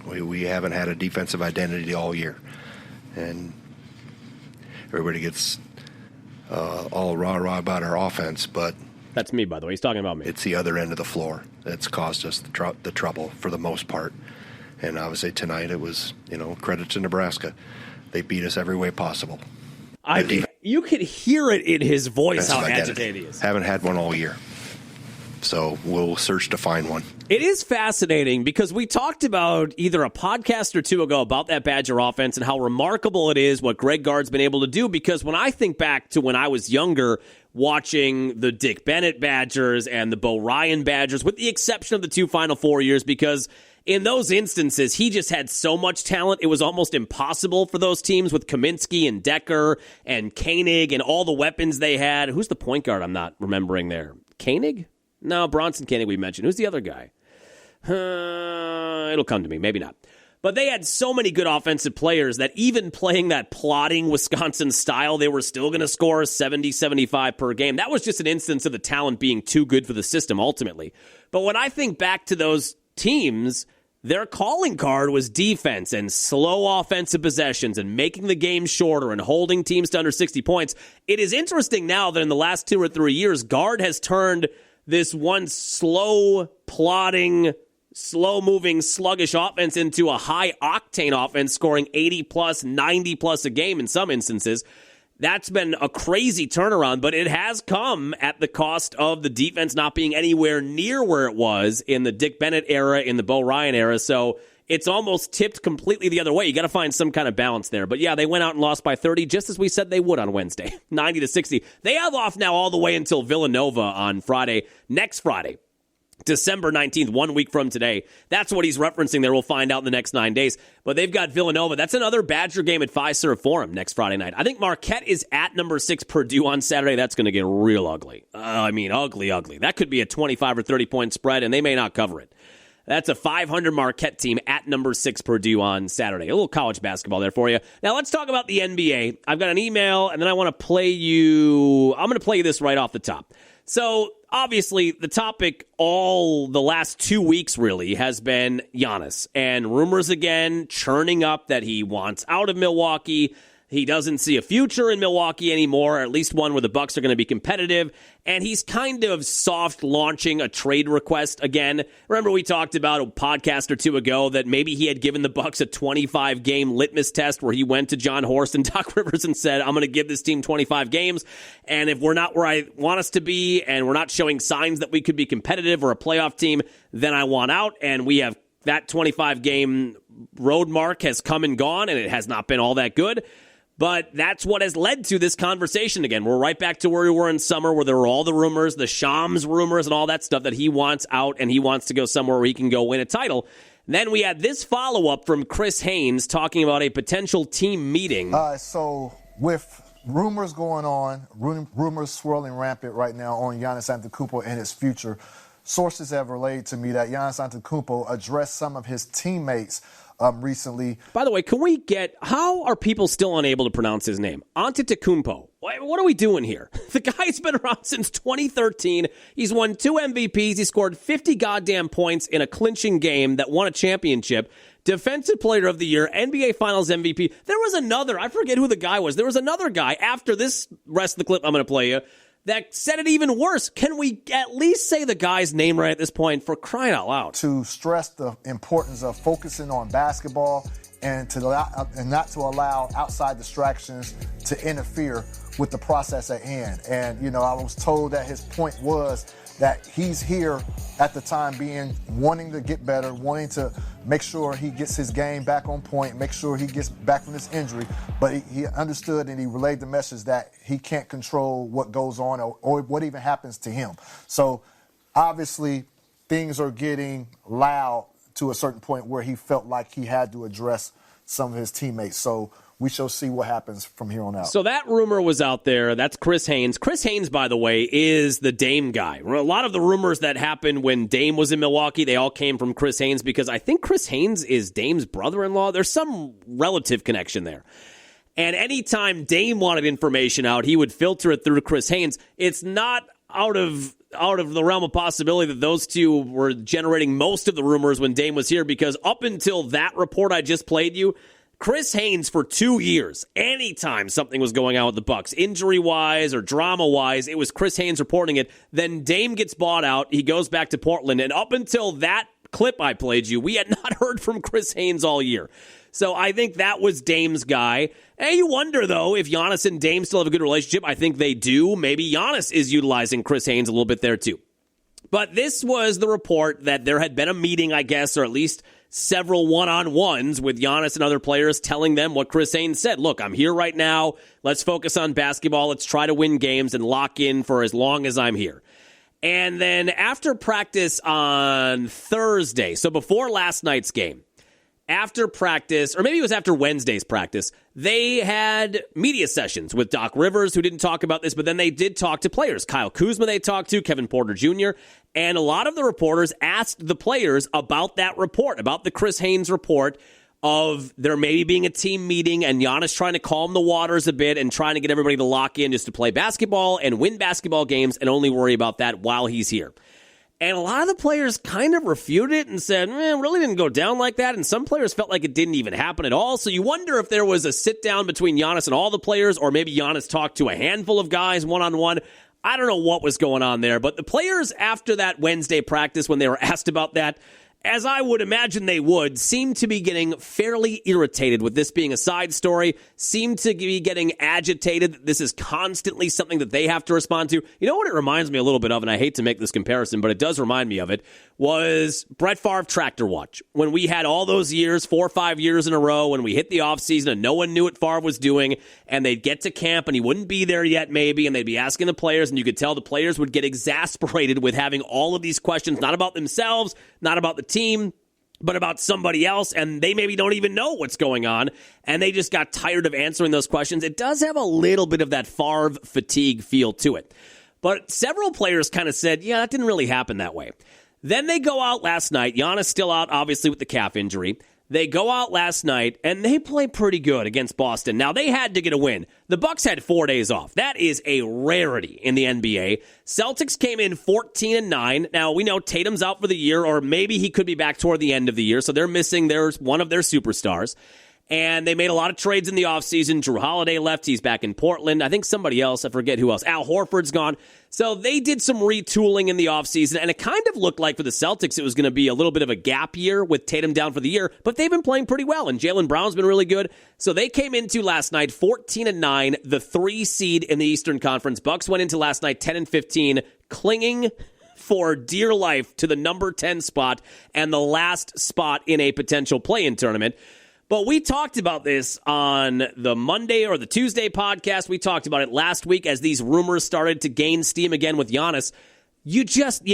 We haven't had a defensive identity all year. And everybody gets all rah-rah about our offense, but that's me, by the way. He's talking about me. It's the other end of the floor that's caused us the trouble for the most part. And obviously tonight it was, credit to Nebraska. They beat us every way possible. You could hear it in his voice how agitated he is. Haven't had one all year. So we'll search to find one. It is fascinating because we talked about either a podcast or two ago about that Badger offense and how remarkable it is what Greg Gard's been able to do. Because when I think back to when I was younger, watching the Dick Bennett Badgers and the Bo Ryan Badgers, with the exception of the 2 Final Four years, because in those instances, he just had so much talent, it was almost impossible for those teams with Kaminsky and Decker and Koenig and all the weapons they had. Who's the point guard I'm not remembering there? Koenig? No, Bronson Koenig we mentioned. Who's the other guy? It'll come to me. Maybe not. But they had so many good offensive players that even playing that plodding Wisconsin style, they were still going to score 70, 75 per game. That was just an instance of the talent being too good for the system ultimately. But when I think back to those teams, their calling card was defense and slow offensive possessions and making the game shorter and holding teams to under 60 points. It is interesting now that in the last 2 or 3 years, Gard has turned this one slow, plodding, slow-moving, sluggish offense into a high-octane offense, scoring 80-plus, 90-plus a game in some instances. That's been a crazy turnaround, but it has come at the cost of the defense not being anywhere near where it was in the Dick Bennett era, in the Bo Ryan era. So it's almost tipped completely the other way. You got to find some kind of balance there. But yeah, they went out and lost by 30, just as we said they would on Wednesday, 90-60. They have off now all the way until Villanova on Friday, next Friday, December 19th, 1 week from today. That's what he's referencing there. We'll find out in the next 9 days. But they've got Villanova. That's another Badger game at Fiserv Forum next Friday night. I think Marquette is at number 6 Purdue on Saturday. That's going to get real ugly. Ugly. That could be a 25 or 30-point spread, and they may not cover it. That's a 500 Marquette team at number 6 Purdue on Saturday. A little college basketball there for you. Now let's talk about the NBA. I've got an email, and then I want to play you. I'm going to play you this right off the top. So obviously, the topic all the last 2 weeks really has been Giannis, and rumors again churning up that he wants out of Milwaukee. He doesn't see a future in Milwaukee anymore, or at least one where the Bucks are going to be competitive. And he's kind of soft launching a trade request again. Remember we talked about a podcast or two ago that maybe he had given the Bucks a 25-game litmus test where he went to John Horst and Doc Rivers and said, I'm going to give this team 25 games. And if we're not where I want us to be and we're not showing signs that we could be competitive or a playoff team, then I want out. And we have that 25-game road mark has come and gone, and it has not been all that good. But that's what has led to this conversation again. We're right back to where we were in summer, where there were all the rumors, the Shams rumors and all that stuff that he wants out and he wants to go somewhere where he can go win a title. Then we had this follow-up from Chris Haynes talking about a potential team meeting. So with rumors going on, rumors swirling rampant right now on Giannis Antetokounmpo and his future, sources have relayed to me that Giannis Antetokounmpo addressed some of his teammates recently. By the way, how are people still unable to pronounce his name? Antetokounmpo. What are we doing here? The guy's been around since 2013. He's won 2 MVPs. He scored 50 goddamn points in a clinching game that won a championship. Defensive Player of the Year, NBA Finals MVP. There was another, I forget who the guy was. There was another guy after this rest of the clip I'm going to play you that said it even worse. Can we at least say the guy's name right at this point, for crying out loud? To stress the importance of focusing on basketball and not to allow outside distractions to interfere with the process at hand. And, I was told that his point was that he's here at the time being wanting to get better, wanting to make sure he gets his game back on point, make sure he gets back from this injury. But he understood and he relayed the message that he can't control what goes on or what even happens to him. So obviously things are getting loud to a certain point where he felt like he had to address some of his teammates. So we shall see what happens from here on out. So that rumor was out there. That's Chris Haynes. Chris Haynes, by the way, is the Dame guy. A lot of the rumors that happened when Dame was in Milwaukee, they all came from Chris Haynes because I think Chris Haynes is Dame's brother-in-law. There's some relative connection there. And anytime Dame wanted information out, he would filter it through Chris Haynes. It's not out of the realm of possibility that those two were generating most of the rumors when Dame was here, because up until that report I just played you, Chris Haynes for 2 years, anytime something was going on with the Bucks, injury-wise or drama-wise, it was Chris Haynes reporting it. Then Dame gets bought out. He goes back to Portland. And up until that clip I played you, we had not heard from Chris Haynes all year. So I think that was Dame's guy. And you wonder, though, if Giannis and Dame still have a good relationship. I think they do. Maybe Giannis is utilizing Chris Haynes a little bit there, too. But this was the report that there had been a meeting, I guess, or at least several one-on-ones with Giannis and other players telling them what Chris Haynes said. Look, I'm here right now. Let's focus on basketball. Let's try to win games and lock in for as long as I'm here. And then after practice on Thursday, so before last night's game, after practice, or maybe it was after Wednesday's practice, they had media sessions with Doc Rivers, who didn't talk about this, but then they did talk to players. Kyle Kuzma they talked to, Kevin Porter Jr., and a lot of the reporters asked the players about that report, about the Chris Haynes report of there maybe being a team meeting and Giannis trying to calm the waters a bit and trying to get everybody to lock in just to play basketball and win basketball games and only worry about that while he's here. And a lot of the players kind of refuted it and said, it really didn't go down like that. And some players felt like it didn't even happen at all. So you wonder if there was a sit-down between Giannis and all the players, or maybe Giannis talked to a handful of guys one-on-one. I don't know what was going on there. But the players after that Wednesday practice, when they were asked about that, as I would imagine they would, seem to be getting fairly irritated with this being a side story, seem to be getting agitated that this is constantly something that they have to respond to. You know what it reminds me a little bit of, and I hate to make this comparison, but it does remind me of it, was Brett Favre Tractor Watch. When we had all those years, 4 or 5 years in a row, when we hit the offseason and no one knew what Favre was doing, and they'd get to camp and he wouldn't be there yet maybe, and they'd be asking the players, and you could tell the players would get exasperated with having all of these questions, not about themselves, not about the team, but about somebody else, and they maybe don't even know what's going on, and they just got tired of answering those questions. It does have a little bit of that Favre fatigue feel to it. But several players kind of said, yeah, that didn't really happen that way. Then they go out last night. Giannis still out, obviously, with the calf injury. They go out last night, and they play pretty good against Boston. Now, they had to get a win. The Bucks had 4 days off. That is a rarity in the NBA. Celtics came in 14-9. Now, we know Tatum's out for the year, or maybe he could be back toward the end of the year, so they're missing one of their superstars. And they made a lot of trades in the offseason. Drew Holiday left. He's back in Portland. I think somebody else, I forget who else. Al Horford's gone. So they did some retooling in the offseason, and it kind of looked like for the Celtics it was going to be a little bit of a gap year with Tatum down for the year, but they've been playing pretty well, and Jaylen Brown's been really good. So they came into last night 14-9, the 3 seed in the Eastern Conference. Bucks went into last night 10-15, clinging for dear life to the number 10 spot and the last spot in a potential play-in tournament. But we talked about this on the Monday or the Tuesday podcast. We talked about it last week as these rumors started to gain steam again with Giannis. You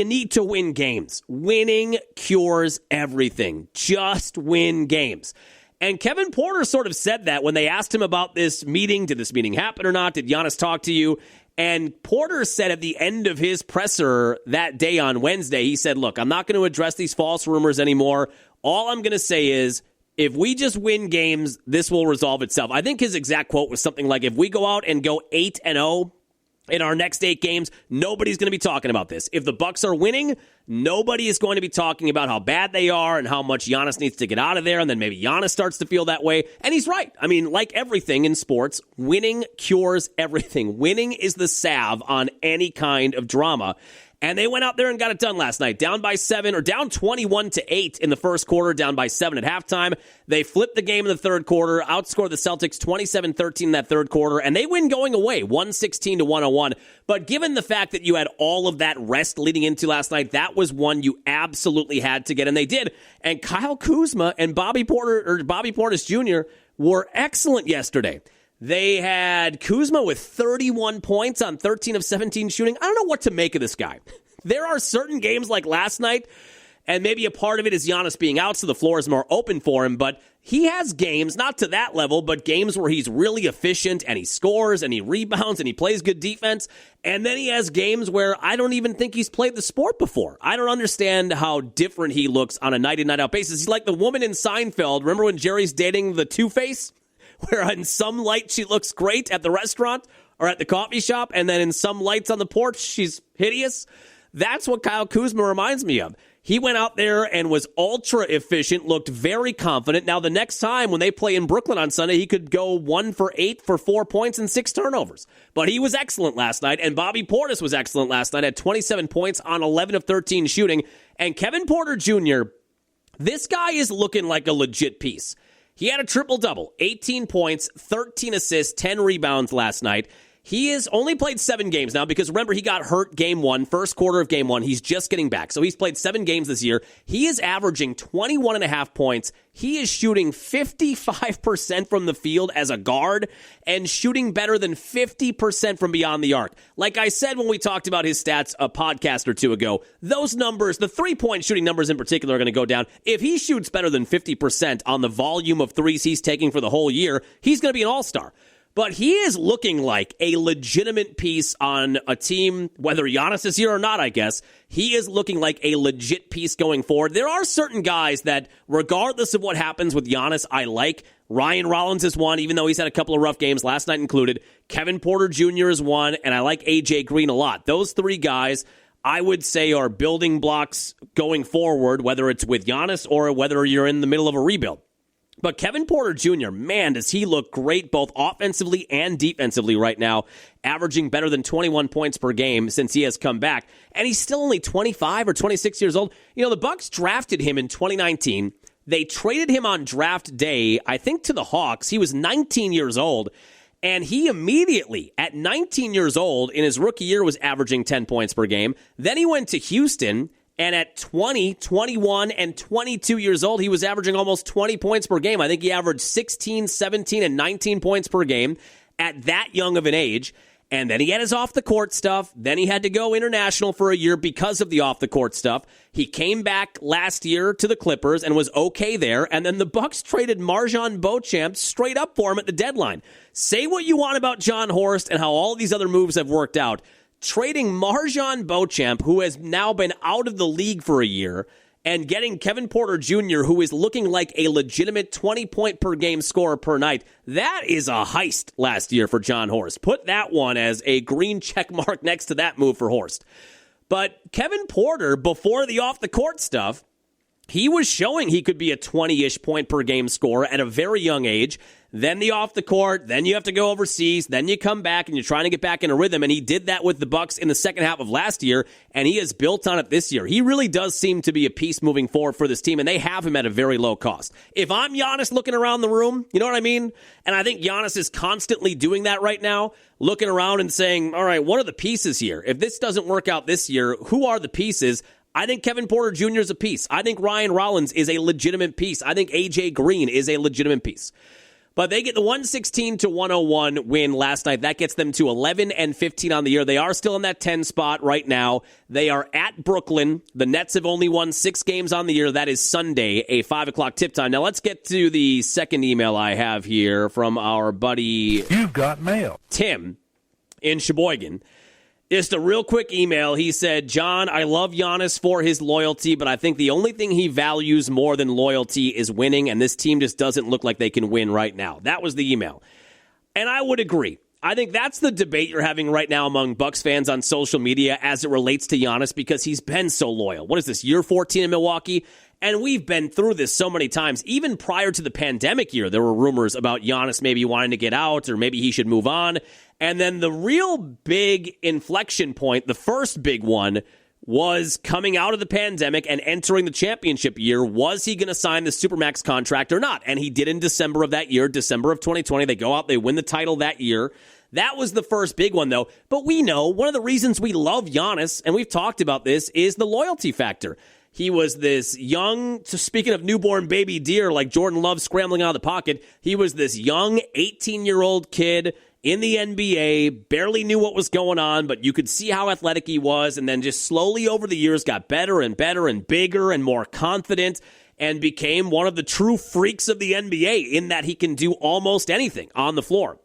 need to win games. Winning cures everything. Just win games. And Kevin Porter sort of said that when they asked him about this meeting. Did this meeting happen or not? Did Giannis talk to you? And Porter said at the end of his presser that day on Wednesday, he said, look, I'm not going to address these false rumors anymore. All I'm going to say is, if we just win games, this will resolve itself. I think his exact quote was something like, if we go out and go 8-0 in our next 8 games, nobody's going to be talking about this. If the Bucks are winning, nobody is going to be talking about how bad they are and how much Giannis needs to get out of there, and then maybe Giannis starts to feel that way. And he's right. I mean, like everything in sports, winning cures everything. Winning is the salve on any kind of drama. And they went out there and got it done last night. Down by 7, or down 21-8 in the first quarter, down by 7 at halftime. They flipped the game in the third quarter, outscored the Celtics 27-13 in that third quarter, and they win going away, 116-101. But given the fact that you had all of that rest leading into last night, that was one you absolutely had to get, and they did. And Kyle Kuzma and Bobby Portis Jr. were excellent yesterday. They had Kuzma with 31 points on 13 of 17 shooting. I don't know what to make of this guy. There are certain games like last night, and maybe a part of it is Giannis being out, so the floor is more open for him, but he has games, not to that level, but games where he's really efficient, and he scores, and he rebounds, and he plays good defense, and then he has games where I don't even think he's played the sport before. I don't understand how different he looks on a night-in, night-out basis. He's like the woman in Seinfeld. Remember when Jerry's dating the Two-Face? where in some light she looks great at the restaurant or at the coffee shop, and then in some lights on the porch, she's hideous. That's what Kyle Kuzma reminds me of. He went out there and was ultra efficient, looked very confident. Now, the next time when they play in Brooklyn on Sunday, he could go 1 for 8 for 4 points and 6 turnovers. But he was excellent last night, and Bobby Portis was excellent last night at 27 points on 11 of 13 shooting. And Kevin Porter Jr., this guy is looking like a legit piece. He had a triple-double, 18 points, 13 assists, 10 rebounds last night. He has only played 7 games now because, remember, he got hurt game 1, first quarter of game 1. He's just getting back. So he's played 7 games this year. He is averaging 21.5 points. He is shooting 55% from the field as a guard and shooting better than 50% from beyond the arc. Like I said when we talked about his stats a podcast or two ago, those numbers, the 3-point shooting numbers in particular, are going to go down. If he shoots better than 50% on the volume of threes he's taking for the whole year, he's going to be an all-star. But he is looking like a legitimate piece on a team, whether Giannis is here or not, I guess. He is looking like a legit piece going forward. There are certain guys that, regardless of what happens with Giannis, I like. Ryan Rollins is one, even though he's had a couple of rough games, last night included. Kevin Porter Jr. is one, and I like A.J. Green a lot. Those 3 guys, I would say, are building blocks going forward, whether it's with Giannis or whether you're in the middle of a rebuild. But Kevin Porter Jr., man, does he look great both offensively and defensively right now, averaging better than 21 points per game since he has come back. And he's still only 25 or 26 years old. You know, the Bucks drafted him in 2019. They traded him on draft day, I think, to the Hawks. He was 19 years old. And he immediately, at 19 years old, in his rookie year, was averaging 10 points per game. Then he went to Houston. And at 20, 21, and 22 years old, he was averaging almost 20 points per game. I think he averaged 16, 17, and 19 points per game at that young of an age. And then he had his off-the-court stuff. Then he had to go international for a year because of the off-the-court stuff. He came back last year to the Clippers and was okay there. And then the Bucks traded MarJon Beauchamp straight up for him at the deadline. Say what you want about John Horst and how all these other moves have worked out. Trading MarJon Beauchamp, who has now been out of the league for a year, and getting Kevin Porter Jr., who is looking like a legitimate 20-point-per-game scorer per night, that is a heist last year for John Horst. Put that one as a green check mark next to that move for Horst. But Kevin Porter, before the off-the-court stuff, he was showing he could be a 20-ish point-per-game scorer at a very young age. Then the off the court, then you have to go overseas, then you come back and you're trying to get back in a rhythm, and he did that with the Bucks in the second half of last year, and he has built on it this year. He really does seem to be a piece moving forward for this team, and they have him at a very low cost. If I'm Giannis looking around the room, you know what I mean? And I think Giannis is constantly doing that right now, looking around and saying, all right, what are the pieces here? If this doesn't work out this year, who are the pieces? I think Kevin Porter Jr. is a piece. I think Ryan Rollins is a legitimate piece. I think A.J. Green is a legitimate piece. But they get the 116-101 win last night. That gets them to 11-15 on the year. They are still in that 10 spot right now. They are at Brooklyn. The Nets have only won 6 games on the year. That is Sunday, a 5 o'clock tip time. Now let's get to the second email I have here from our buddy... You've got mail. Tim in Sheboygan. Just a real quick email. He said, John, I love Giannis for his loyalty, but I think the only thing he values more than loyalty is winning, and this team just doesn't look like they can win right now. That was the email. And I would agree. I think that's the debate you're having right now among Bucks fans on social media as it relates to Giannis because he's been so loyal. What is this, year 14 in Milwaukee? And we've been through this so many times. Even prior to the pandemic year, there were rumors about Giannis maybe wanting to get out or maybe he should move on. And then the real big inflection point, the first big one, was coming out of the pandemic and entering the championship year. Was he going to sign the Supermax contract or not? And he did in December of that year, December of 2020. They go out, they win the title that year. That was the first big one, though. But we know one of the reasons we love Giannis, and we've talked about this, is the loyalty factor. He was this young, speaking of newborn baby deer, like Jordan Love scrambling out of the pocket, he was this young 18-year-old kid in the NBA, barely knew what was going on, but you could see how athletic he was, and then just slowly over the years got better and better and bigger and more confident and became one of the true freaks of the NBA in that he can do almost anything on the floor.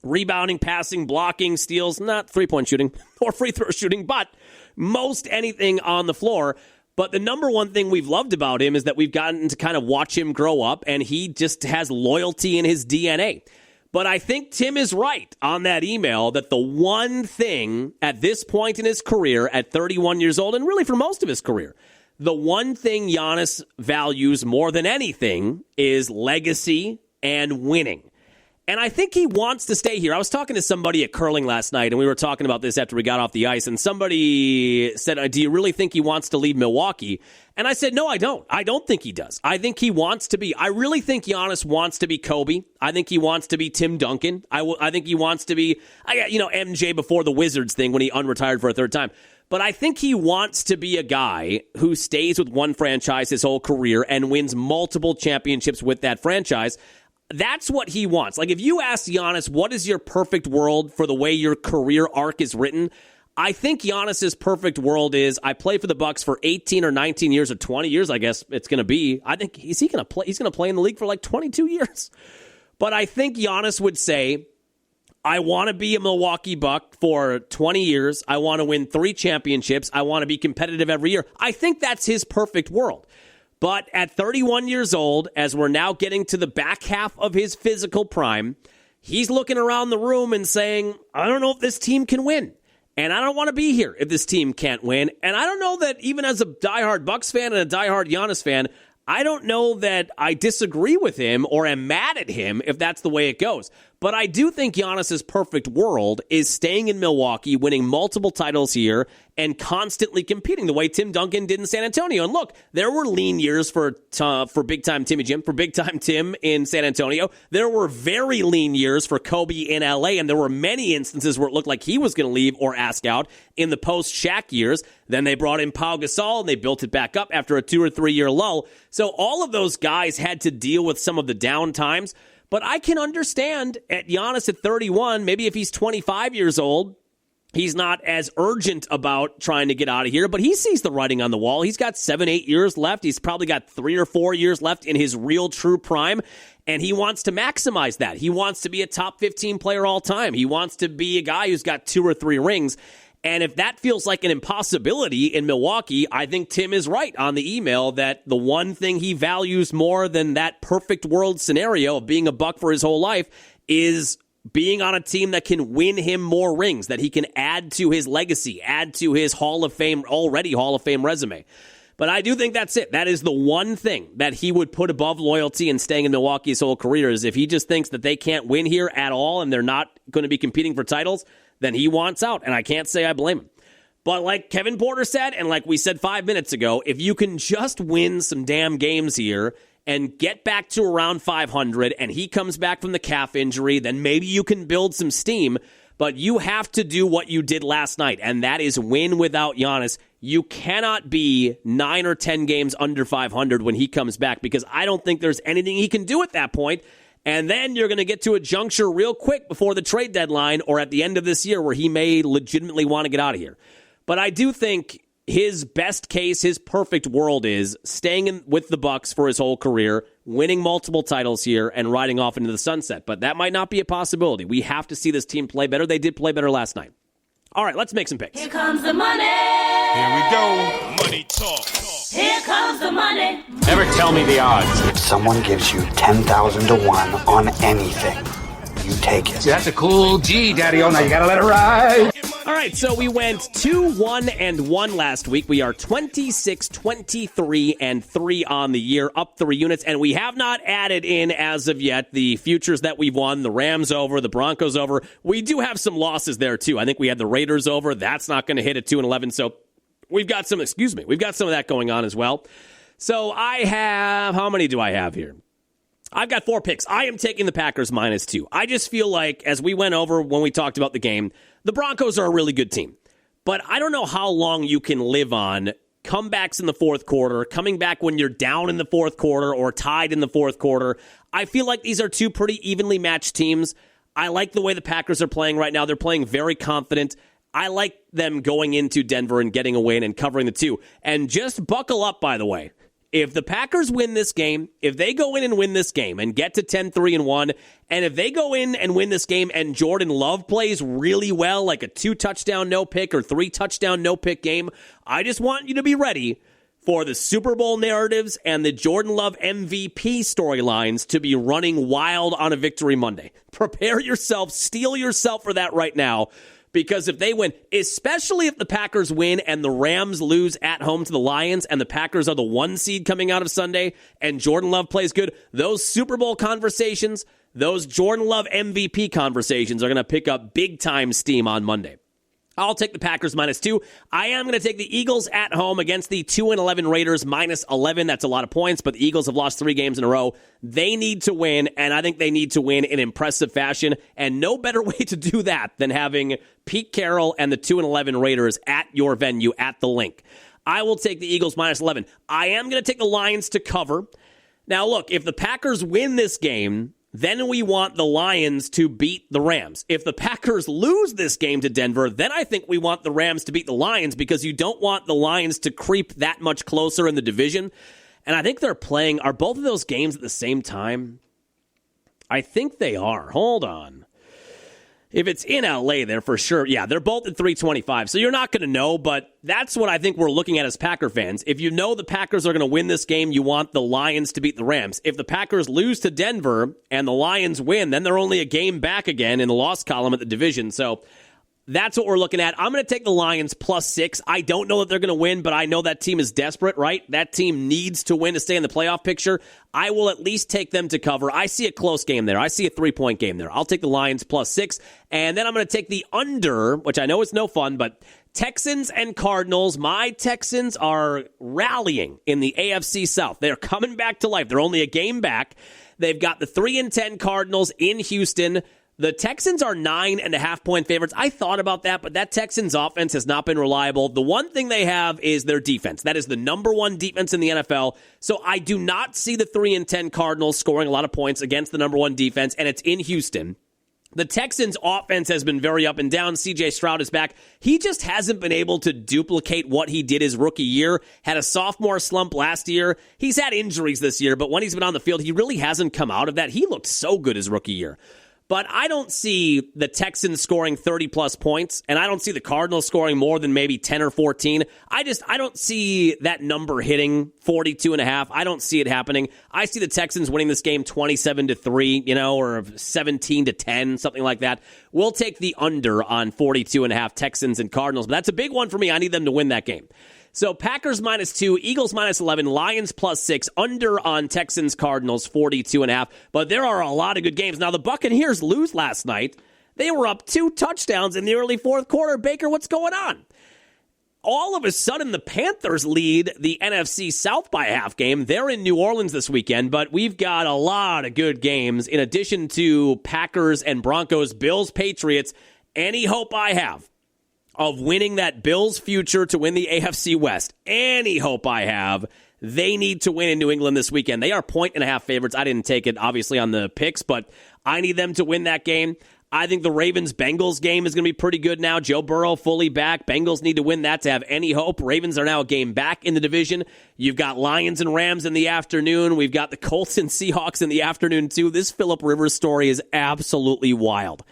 Rebounding, passing, blocking, steals, not three-point shooting or free throw shooting, but most anything on the floor. But the number one thing we've loved about him is that we've gotten to kind of watch him grow up, and he just has loyalty in his DNA. But I think Tim is right on that email that the one thing at this point in his career, at 31 years old, and really for most of his career, the one thing Giannis values more than anything is legacy and winning. And I think he wants to stay here. I was talking to somebody at curling last night, and we were talking about this after we got off the ice, and somebody said, do you really think he wants to leave Milwaukee? And I said, no, I don't. I don't think he does. I think he wants to be. I really think Giannis wants to be Kobe. I think he wants to be Tim Duncan. I think he wants to be, MJ before the Wizards thing when he unretired for a third time. But I think he wants to be a guy who stays with one franchise his whole career and wins multiple championships with that franchise. That's what he wants. Like, if you ask Giannis, what is your perfect world for the way your career arc is written? I think Giannis's perfect world is, I play for the Bucks for 18 or 19 years or 20 years, I guess it's going to be. I think, is he going to play? He's going to play in the league for like 22 years. But I think Giannis would say, I want to be a Milwaukee Buck for 20 years. I want to win 3 championships. I want to be competitive every year. I think that's his perfect world. But at 31 years old, as we're now getting to the back half of his physical prime, he's looking around the room and saying, I don't know if this team can win. And I don't want to be here if this team can't win. And I don't know that even as a diehard Bucks fan and a diehard Giannis fan, I don't know that I disagree with him or am mad at him if that's the way it goes. But I do think Giannis's perfect world is staying in Milwaukee, winning multiple titles here, and constantly competing the way Tim Duncan did in San Antonio. And look, there were lean years for big-time Timmy Jim, for big-time Tim in San Antonio. There were very lean years for Kobe in L.A., and there were many instances where it looked like he was going to leave or ask out in the post-Shaq years. Then they brought in Pau Gasol, and they built it back up after a 2 or 3 year lull. So all of those guys had to deal with some of the down times. But I can understand at Giannis at 31, maybe if he's 25 years old, he's not as urgent about trying to get out of here, but he sees the writing on the wall. He's got 7-8 years left. He's probably got 3 or 4 years left in his real true prime, and he wants to maximize that. He wants to be a top 15 player all time. He wants to be a guy who's got 2 or 3 rings. And if that feels like an impossibility in Milwaukee, I think Tim is right on the email that the one thing he values more than that perfect world scenario of being a Buck for his whole life is being on a team that can win him more rings, that he can add to his legacy, add to his already Hall of Fame resume. But I do think that's it. That is the one thing that he would put above loyalty and staying in Milwaukee his whole career is if he just thinks that they can't win here at all and they're not going to be competing for titles, then he wants out, and I can't say I blame him. But like Kevin Porter said, and like we said 5 minutes ago, if you can just win some damn games here and get back to around 500, and he comes back from the calf injury, then maybe you can build some steam, but you have to do what you did last night, and that is win without Giannis. You cannot be 9 or 10 games under 500 when he comes back, because I don't think there's anything he can do at that point. And then you're going to get to a juncture real quick before the trade deadline or at the end of this year where he may legitimately want to get out of here. But I do think his best case, his perfect world is staying with the Bucks for his whole career, winning multiple titles here, and riding off into the sunset. But that might not be a possibility. We have to see this team play better. They did play better last night. All right, let's make some picks. Here comes the money. Here we go. Money talk. Here comes the money. Never tell me the odds. If someone gives you 10,000 to 1 on anything, you take it. That's a cool G, Daddy-O. Now you gotta let it ride. All right, so we went 2-1-1 last week. We are 26-23-3 on the year, up 3 units, and we have not added in as of yet the futures that we've won, the Rams over, the Broncos over. We do have some losses there too. I think we had the Raiders over. That's not going to hit at 2-11, so we've got some of that going on as well. So how many do I have here? I've got 4 picks. I am taking the Packers -2. I just feel like, as we went over when we talked about the game, the Broncos are a really good team. But I don't know how long you can live on comebacks in the fourth quarter, coming back when you're down in the fourth quarter or tied in the fourth quarter. I feel like these are 2 pretty evenly matched teams. I like the way the Packers are playing right now. They're playing very confident. I like them going into Denver and getting a win and covering the 2. And just buckle up, by the way. If the Packers win this game, if they go in and win this game and get to 10-3-1, and if they go in and win this game and Jordan Love plays really well, like a 2-touchdown no-pick or 3-touchdown no-pick game, I just want you to be ready for the Super Bowl narratives and the Jordan Love MVP storylines to be running wild on a Victory Monday. Prepare yourself, steel yourself for that right now, because if they win, especially if the Packers win and the Rams lose at home to the Lions and the Packers are the 1 seed coming out of Sunday and Jordan Love plays good, those Super Bowl conversations, those Jordan Love MVP conversations are going to pick up big-time steam on Monday. I'll take the Packers -2. I am going to take the Eagles at home against the 2-11 Raiders -11. That's a lot of points, but the Eagles have lost 3 games in a row. They need to win, and I think they need to win in impressive fashion, and no better way to do that than having Pete Carroll and the 2-11 Raiders at your venue at the Link. I will take the Eagles -11. I am going to take the Lions to cover. Now, look, if the Packers win this game, then we want the Lions to beat the Rams. If the Packers lose this game to Denver, then I think we want the Rams to beat the Lions, because you don't want the Lions to creep that much closer in the division. And I think are both of those games at the same time? I think they are. Hold on. If it's in LA, they're for sure. Yeah, they're both at 325. So you're not going to know, but that's what I think we're looking at as Packer fans. If you know the Packers are going to win this game, you want the Lions to beat the Rams. If the Packers lose to Denver and the Lions win, then they're only a game back again in the loss column at the division. So that's what we're looking at. I'm going to take the Lions +6. I don't know that they're going to win, but I know that team is desperate, right? That team needs to win to stay in the playoff picture. I will at least take them to cover. I see a close game there. I see a 3-point game there. I'll take the Lions +6. And then I'm going to take the under, which I know is no fun, but Texans and Cardinals. My Texans are rallying in the AFC South. They're coming back to life. They're only a game back. They've got the 3-10 Cardinals in Houston. The Texans are 9.5-point favorites. I thought about that, but that Texans offense has not been reliable. The one thing they have is their defense. That is the number 1 defense in the NFL. So I do not see the 3-10 Cardinals scoring a lot of points against the number 1 defense, and it's in Houston. The Texans offense has been very up and down. CJ Stroud is back. He just hasn't been able to duplicate what he did his rookie year. Had a sophomore slump last year. He's had injuries this year, but when he's been on the field, he really hasn't come out of that. He looked so good his rookie year. But I don't see the Texans scoring 30-plus points, and I don't see the Cardinals scoring more than maybe 10 or 14. I don't see that number hitting 42.5. I don't see it happening. I see the Texans winning this game 27-3, or 17-10, something like that. We'll take the under on 42.5 Texans and Cardinals, but that's a big one for me. I need them to win that game. So Packers -2, Eagles -11, Lions +6, under on Texans, Cardinals 42.5. But there are a lot of good games. Now, the Buccaneers lose last night. They were up 2 touchdowns in the early fourth quarter. Baker, what's going on? All of a sudden, the Panthers lead the NFC South by a half game. They're in New Orleans this weekend, but we've got a lot of good games. In addition to Packers and Broncos, Bills, Patriots, any hope I have of winning that Bills future to win the AFC West, any hope I have, they need to win in New England this weekend. They are 1.5 favorites. I didn't take it, obviously, on the picks, but I need them to win that game. I think the Ravens-Bengals game is going to be pretty good now. Joe Burrow fully back. Bengals need to win that to have any hope. Ravens are now a game back in the division. You've got Lions and Rams in the afternoon. We've got the Colts and Seahawks in the afternoon, too. This Phillip Rivers story is absolutely wild.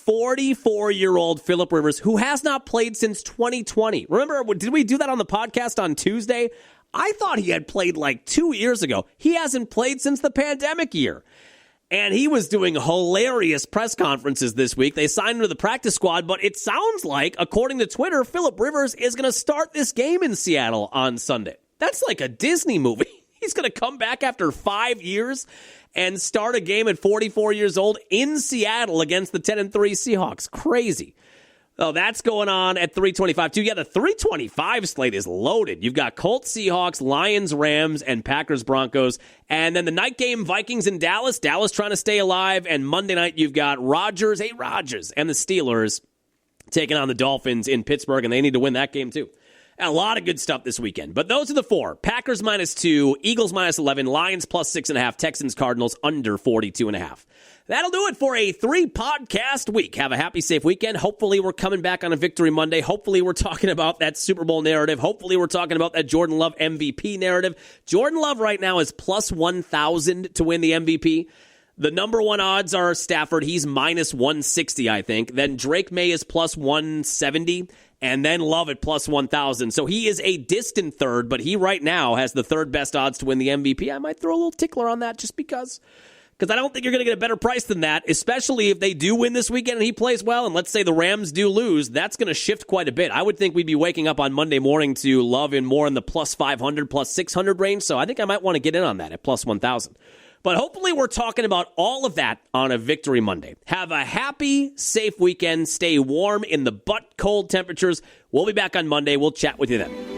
44-year-old Phillip Rivers, who has not played since 2020. Remember, did we do that on the podcast on Tuesday? I thought he had played like 2 years ago. He hasn't played since the pandemic year. And he was doing hilarious press conferences this week. They signed him to the practice squad, but it sounds like, according to Twitter, Phillip Rivers is going to start this game in Seattle on Sunday. That's like a Disney movie. He's going to come back after 5 years and start a game at 44 years old in Seattle against the 10-3 Seahawks. Crazy. Oh, that's going on at 325 too. Yeah, the 325 slate is loaded. You've got Colts, Seahawks, Lions, Rams, and Packers, Broncos. And then the night game, Vikings in Dallas. Dallas trying to stay alive. And Monday night, you've got Rodgers and the Steelers taking on the Dolphins in Pittsburgh, and they need to win that game too. A lot of good stuff this weekend. But those are the 4. Packers -2, Eagles -11, Lions +6.5, Texans, Cardinals under 42.5. That'll do it for a 3-podcast week. Have a happy, safe weekend. Hopefully we're coming back on a Victory Monday. Hopefully we're talking about that Super Bowl narrative. Hopefully we're talking about that Jordan Love MVP narrative. Jordan Love right now is +1,000 to win the MVP. The number 1 odds are Stafford. He's -160, I think. Then Drake May is +170. and then Love at plus 1,000. So he is a distant third, but he right now has the third best odds to win the MVP. I might throw a little tickler on that just because I don't think you're going to get a better price than that, especially if they do win this weekend and he plays well, and let's say the Rams do lose. That's going to shift quite a bit. I would think we'd be waking up on Monday morning to Love in more in the plus 500, plus 600 range, so I think I might want to get in on that at plus 1,000. But hopefully we're talking about all of that on a Victory Monday. Have a happy, safe weekend. Stay warm in the butt-cold temperatures. We'll be back on Monday. We'll chat with you then.